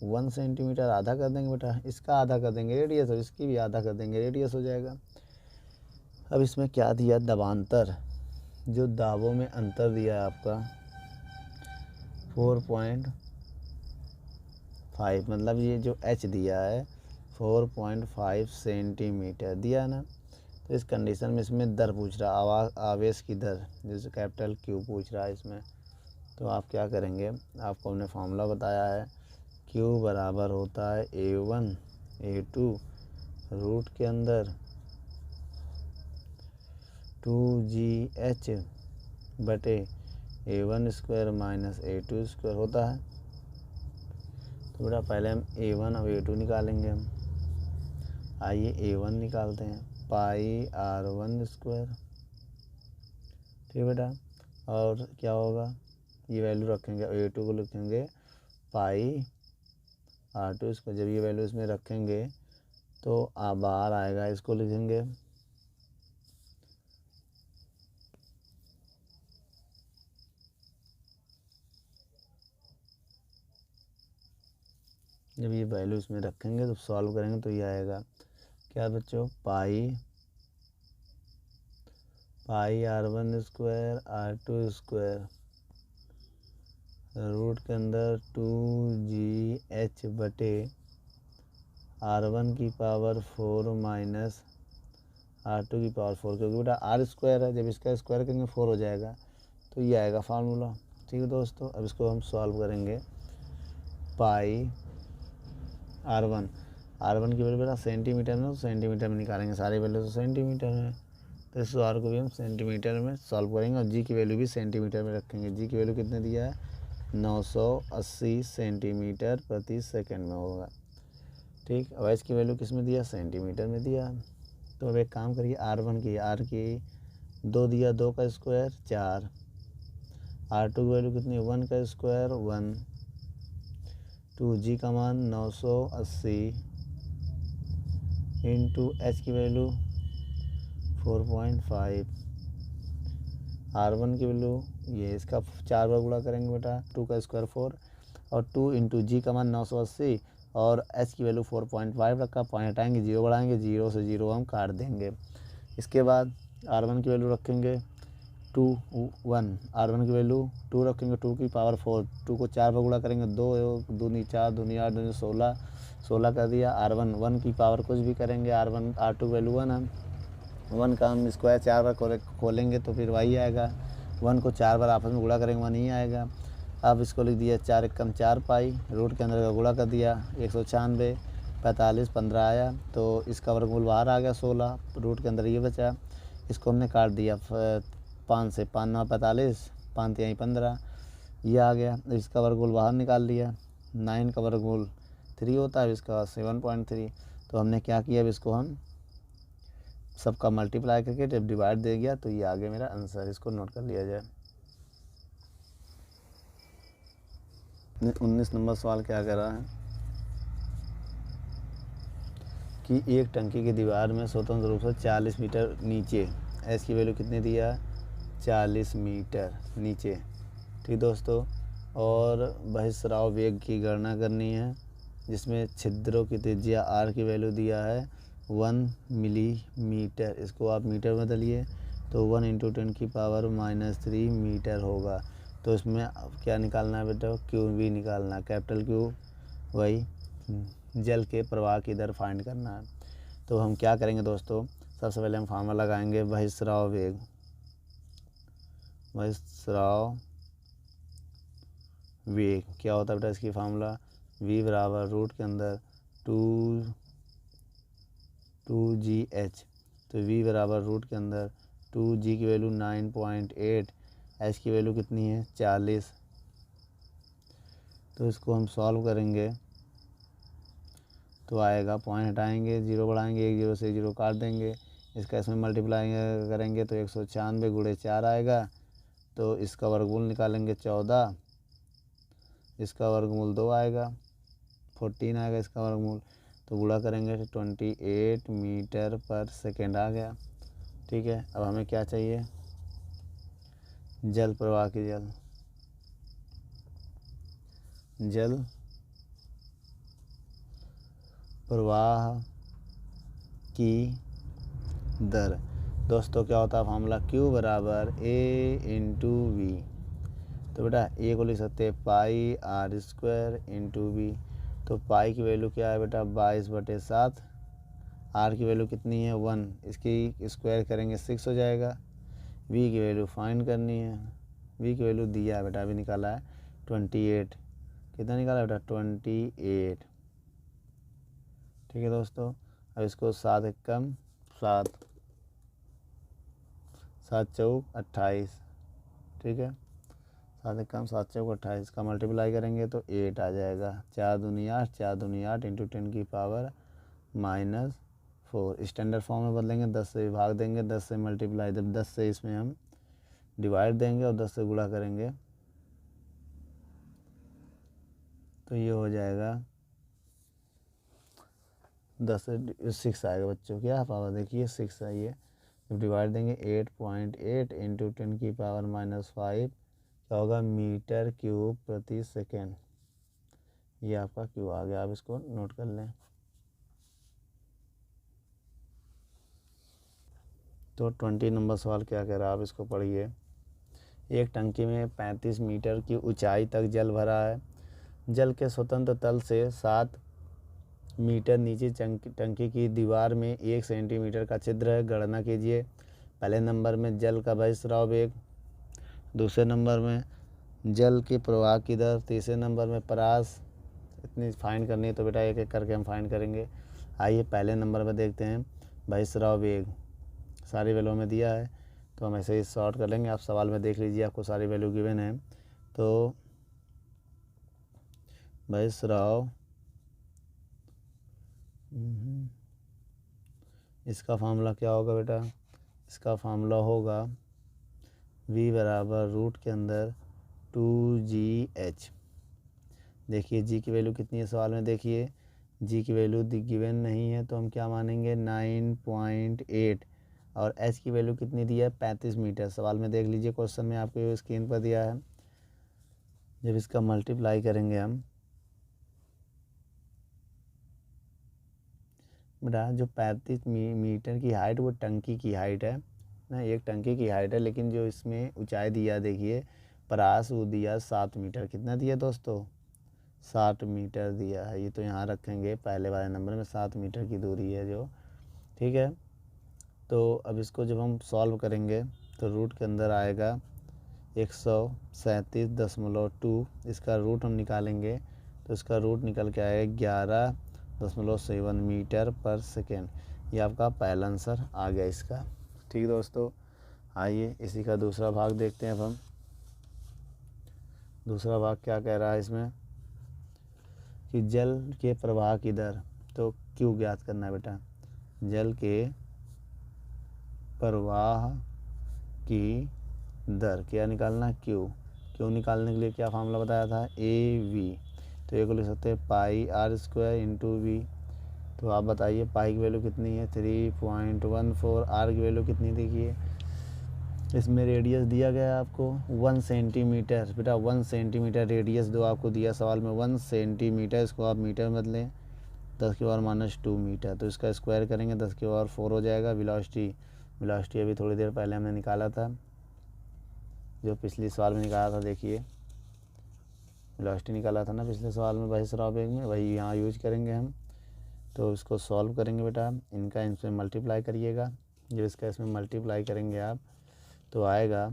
1 सेंटीमीटर। आधा कर देंगे बेटा, इसका आधा कर देंगे रेडियस, और इसकी भी आधा कर देंगे रेडियस हो जाएगा। अब इसमें क्या दिया, दबांतर, जो दाबों में अंतर दिया है आपका 4.5, मतलब ये जो H दिया है 4.5 सेंटीमीटर दिया है ना। तो इस कंडीशन में इसमें दर पूछ रहा, आवेश की दर, जैसे कैपिटल Q पूछ रहा है इसमें। तो आप क्या करेंगे, आपको हमने फॉर्मूला बताया है, Q बराबर होता है A1 A2 रूट के अंदर 2GH बटे A1 square minus A2 square होता है। तो बेटा पहले हम A1 और A2 निकालेंगे हम। आइए A1 निकालते हैं, पाई R1 स्क्वायर, ठीक है बेटा। और क्या होगा, ये वैल्यू रखेंगे, A2 को लिखेंगे पाई R2 स्क्वायर। जब ये वैल्यू इसमें रखेंगे तो बाहर आएगा, इसको लिखेंगे जब ये वैल्यू इसमें रखेंगे तो सॉल्व करेंगे तो ये आएगा क्या बच्चों, पाई R1 square R2 square root के अंदर 2GH बटे R1 की पावर 4 माइनस R2 की पावर 4, क्योंकि बेटा R स्क्वायर है, जब इसका स्क्वायर करेंगे 4 हो जाएगा। तो ये आएगा फार्मूला, ठीक है दोस्तों। अब इसको हम सॉल्व करेंगे, पाई R1 की वैल्यू बेटा सेंटीमीटर में, तो सेंटीमीटर में निकालेंगे, सारी वैल्यू तो सेंटीमीटर में, तो इस R को भी हम सेंटीमीटर में सॉल्व करेंगे, और G की वैल्यू भी सेंटीमीटर में रखेंगे। G की वैल्यू कितने दिया है, 980 सेंटीमीटर प्रति सेकंड में होगा, ठीक। अब H की वैल्यू किस में दिया, सेंटीमीटर में दिया। तो अब एक काम करिए, R1 की, R की 2 दिया, 2 का स्क्वायर 4, R2 की वैल्यू कितनी, 1 का स्क्वायर 1, 2G का मान 980 इंटू H की वैल्यू 4.5, R1 की वैल्यू ये इसका 4 बार गुणा करेंगे बेटा, 2 का स्क्वायर 4, और 2 इंटू G का मान 980, और H की वैल्यू 4.5 रखा, पॉइंट हटाएंगे, 0 बढ़ाएंगे, 0 से 0 हम काट देंगे। इसके बाद R1 की वैल्यू रखेंगे 1, R1 की वैल्यू 2 रखेंगे, 2 की पावर 4, 2 को 4 बार गुणा करेंगे, 2 दूनी 4 दूनी 8 दूनी 16 कर दिया। R1 1 की पावर कुछ भी करेंगे, R2 की वैल्यू 1 है, 1 का हम स्क्वायर 4 बार खोलेंगे तो फिर वही आएगा, 1 को 4 बार आपस में गुणा करेंगे 1 ही आएगा। अब इसको लिख दिया 4 एकम 4 पाई, रूट के अंदर का गुणा कर दिया, 196 45 15 आया, तो इसका वर्गमूल बाहर आ गया 16, रूट के अंदर ये बचा, इसको हमने काट दिया 5 से, 5 9 45, 5 यहीं 15, ये आ गया। इसका वर्गमूल बाहर निकाल लिया, 9 का वर्गमूल 3 होता है, इसका 7.3। तो हमने क्या किया, अब इसको हम सबका मल्टीप्लाई करके जब डिवाइड दे गया तो ये आगे मेरा आंसर, इसको नोट कर लिया जाए। 19 नंबर सवाल क्या कह रहा है कि एक टंकी की दीवार में स्वतंत्र रूप से 40 मीटर नीचे H की वैल्यू कितनी दिया है, 40 मीटर नीचे। ठीक दोस्तों, और बहिस्राव वेग की गणना करनी है जिसमें छिद्रों की त्रिज्या r की वैल्यू दिया है 1 मिलीमीटर। इसको आप मीटर में बदलिए तो 1 × 10⁻³ मीटर होगा। तो इसमें क्या निकालना है बेटा, क्यू भी निकालना है, कैपिटल क्यू, वही जल के प्रवाह की दर फाइंड करना है। तो हम क्या करेंगे दोस्तों, सबसे पहले हम फार्मूला लगाएंगे बहिस्राव वेग। बहिस्राव वेग क्या होता है बेटा, इसकी फार्मूला v बराबर रूट के अंदर 2gh। तो v बराबर रूट के अंदर 2g की वैल्यू 9.8, h की वैल्यू कितनी है 40। तो इसको हम सॉल्व करेंगे तो आएगा, पॉइंट हटाएंगे, 0 बढ़ाएंगे, 1 0 से 0 काट देंगे, इसका इसमें मल्टीप्लाई करेंगे तो 196 × 4 आएगा। तो इसका वर्गमूल निकालेंगे 14, इसका वर्गमूल 2 आएगा, 14 आएगा इसका वर्गमूल। तो गुणा करेंगे तो 28 मीटर पर सेकेंड आ गया। ठीक है, अब हमें क्या चाहिए, जल प्रवाह की जल प्रवाह की दर। दोस्तों क्या होता है फार्मूला, Q बराबर A × V। तो बेटा A को लिख सकते हैं πr² × V। तो पाई की वैल्यू क्या है बेटा 22/7, r की वैल्यू कितनी है 1, इसकी स्क्वायर करेंगे 6 हो जाएगा। v की वैल्यू फाइंड करनी है, v की वैल्यू दिया है बेटा, अभी निकाला है 28। कितना निकाला बेटा 28। ठीक है दोस्तों, अब इसको 7 एकम 7, 7 चौक 28। ठीक है, 7 एकम 7 चौक 28 का मल्टीप्लाई करेंगे तो 8 आ जाएगा। 4 दूनी 8, 4 दूनी 8 × 10⁻⁴। स्टैंडर्ड फॉर्म में बदलेंगे, 10 से विभाग देंगे, 10 से मल्टीप्लाई, जब 10 से इसमें हम डिवाइड देंगे और 10 से गुणा करेंगे तो ये हो जाएगा 10 से 6 आएगा बच्चों, क्या पावर देखिए 6 है ये। जब डिवाइड देंगे 8.8 × 10⁻⁵ क्या होगा मीटर क्यूब प्रति सेकेंड। ये आपका क्यू आ गया, आप इसको नोट कर लें। तो 20 नंबर सवाल क्या कह रहा है, आप इसको पढ़िए। एक टंकी में 35 मीटर की ऊंचाई तक जल भरा है। जल के स्वतंत्र तल से 7 मीटर नीचे टंकी की दीवार में 1 सेंटीमीटर का छिद्र है। गणना कीजिए पहले नंबर में जल का बहिस्राव वेग, दूसरे नंबर में जल के प्रवाह की दर, तीसरे नंबर में परास। इतनी फाइंड करनी है तो बेटा एक एक करके हम फाइंड करेंगे। आइए पहले नंबर में देखते हैं बहिस्राव वेग, सारी वैल्यू में दिया है तो हम ऐसे ही सॉर्ट कर लेंगे। आप सवाल में देख लीजिए, आपको सारी वैल्यू गिवन है। तो बहिस्राव इसका फार्मूला क्या होगा बेटा, इसका फार्मूला होगा v बराबर रूट के अंदर 2gh। देखिए g की वैल्यू कितनी है सवाल में, देखिए g की वैल्यू गिवन नहीं है तो हम क्या मानेंगे 9.8, और h की वैल्यू कितनी दी है 35 मीटर। सवाल में देख लीजिए, क्वेश्चन में आपको स्क्रीन पर दिया है। जब इसका मल्टीप्लाई करेंगे हम बेटा, जो 35 मीटर की हाइट वो टंकी की हाइट है ना, एक टंकी की हाइट है, लेकिन जो इसमें ऊंचाई दिया देखिए परास वो दिया 7 मीटर। कितना दिया दोस्तों 7 मीटर दिया है। ये तो यहाँ रखेंगे पहले वाले नंबर में, 7 मीटर की दूरी है जो। ठीक है, तो अब इसको जब हम सॉल्व करेंगे तो रूट के अंदर आएगा 137.2। इसका रूट हम निकालेंगे तो इसका रूट निकल के आएगा 11.7 मीटर पर सेकेंड। ये आपका पहला आंसर आ गया इसका। ठीक दोस्तों, आइए इसी का दूसरा भाग देखते हैं। अब हम दूसरा भाग क्या कह रहा है इसमें कि जल के प्रवाह की दर। तो क्यों ज्ञात करना है बेटा, जल के प्रवाह की दर क्या निकालना, क्यों निकालने के लिए क्या फार्मूला बताया था AV। तो ये को लिख सकते हैं πr² × V। तो आप बताइए पाई की वैल्यू कितनी है 3.14, r की वैल्यू कितनी देखिए इसमें रेडियस दिया गया है आपको 1 सेंटीमीटर। बेटा 1 सेंटीमीटर रेडियस दो आपको दिया सवाल में, 1 सेंटीमीटर, इसको आप मीटर में बदलें 10⁻² मीटर, तो इसका स्क्वायर करेंगे 10⁴ हो जाएगा। वेलोसिटी अभी थोड़ी देर पहले हमने निकाला था, जो पिछले सवाल में निकाला था, देखिए वेलोसिटी निकाला था ना पिछले सवाल में बहिस्राव वेग में, वही यहाँ यूज करेंगे हम। तो इसको सॉल्व करेंगे बेटा, इनका इसमें मल्टीप्लाई करिएगा, जो इसका इसमें मल्टीप्लाई करेंगे आप तो आएगा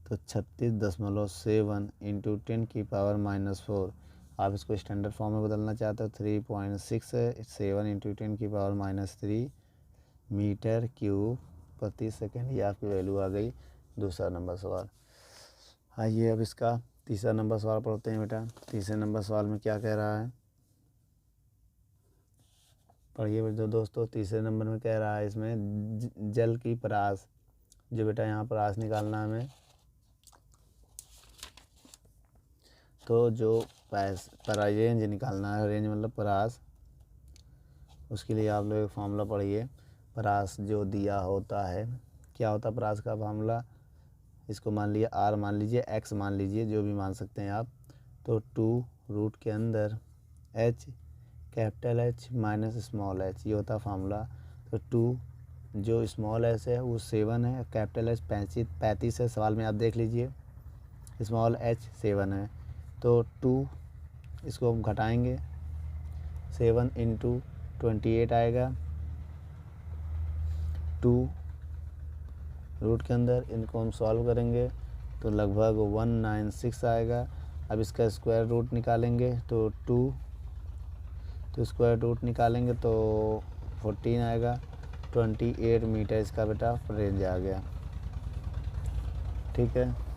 तो 36.7 इंटू 10⁻⁴। आप इसको स्टैंडर्ड फॉर्म में बदलना चाहते हो 3.67 इंटू 10⁻³ मीटर क्यूब प्रति सेकेंड, ये आपकी वैल्यू आ गई। दूसरा नंबर सवाल। आइए अब इसका तीसरा नंबर सवाल पढ़ते हैं बेटा। तीसरे नंबर सवाल में क्या कह रहा है, पढ़िए बेटा दोस्तों। तीसरे नंबर में कह रहा है इसमें जल की परास, जो बेटा यहाँ परास निकालना हमें, तो जो रेंज निकालना है, रेंज मतलब परास, उसके लिए आप लोग एक फार्मूला पढ़िए। परास जो दिया होता है, क्या होता है परास का फार्मूला, इसको मान लिया आर मान लीजिए, एक्स मान लीजिए, जो भी मान सकते हैं आप, तो 2 रूट के अंदर H, capital H minus small H, ये होता है फार्मूला। तो 2 जो स्मॉल एच है वो 7 है, कैपिटल एच 35 है, सवाल में आप देख लीजिए, स्मॉल एच 7 है, तो 2 इसको हम घटाएंगे, 7 इंटू 28 आएगा, 2 रूट के अंदर, इनको हम सॉल्व करेंगे तो लगभग 196 आएगा। अब इसका स्क्वायर रूट निकालेंगे तो 2, तो स्क्वायर रूट निकालेंगे तो 14 आएगा। 28 मीटर इसका बेटा रेंज आ गया, ठीक है।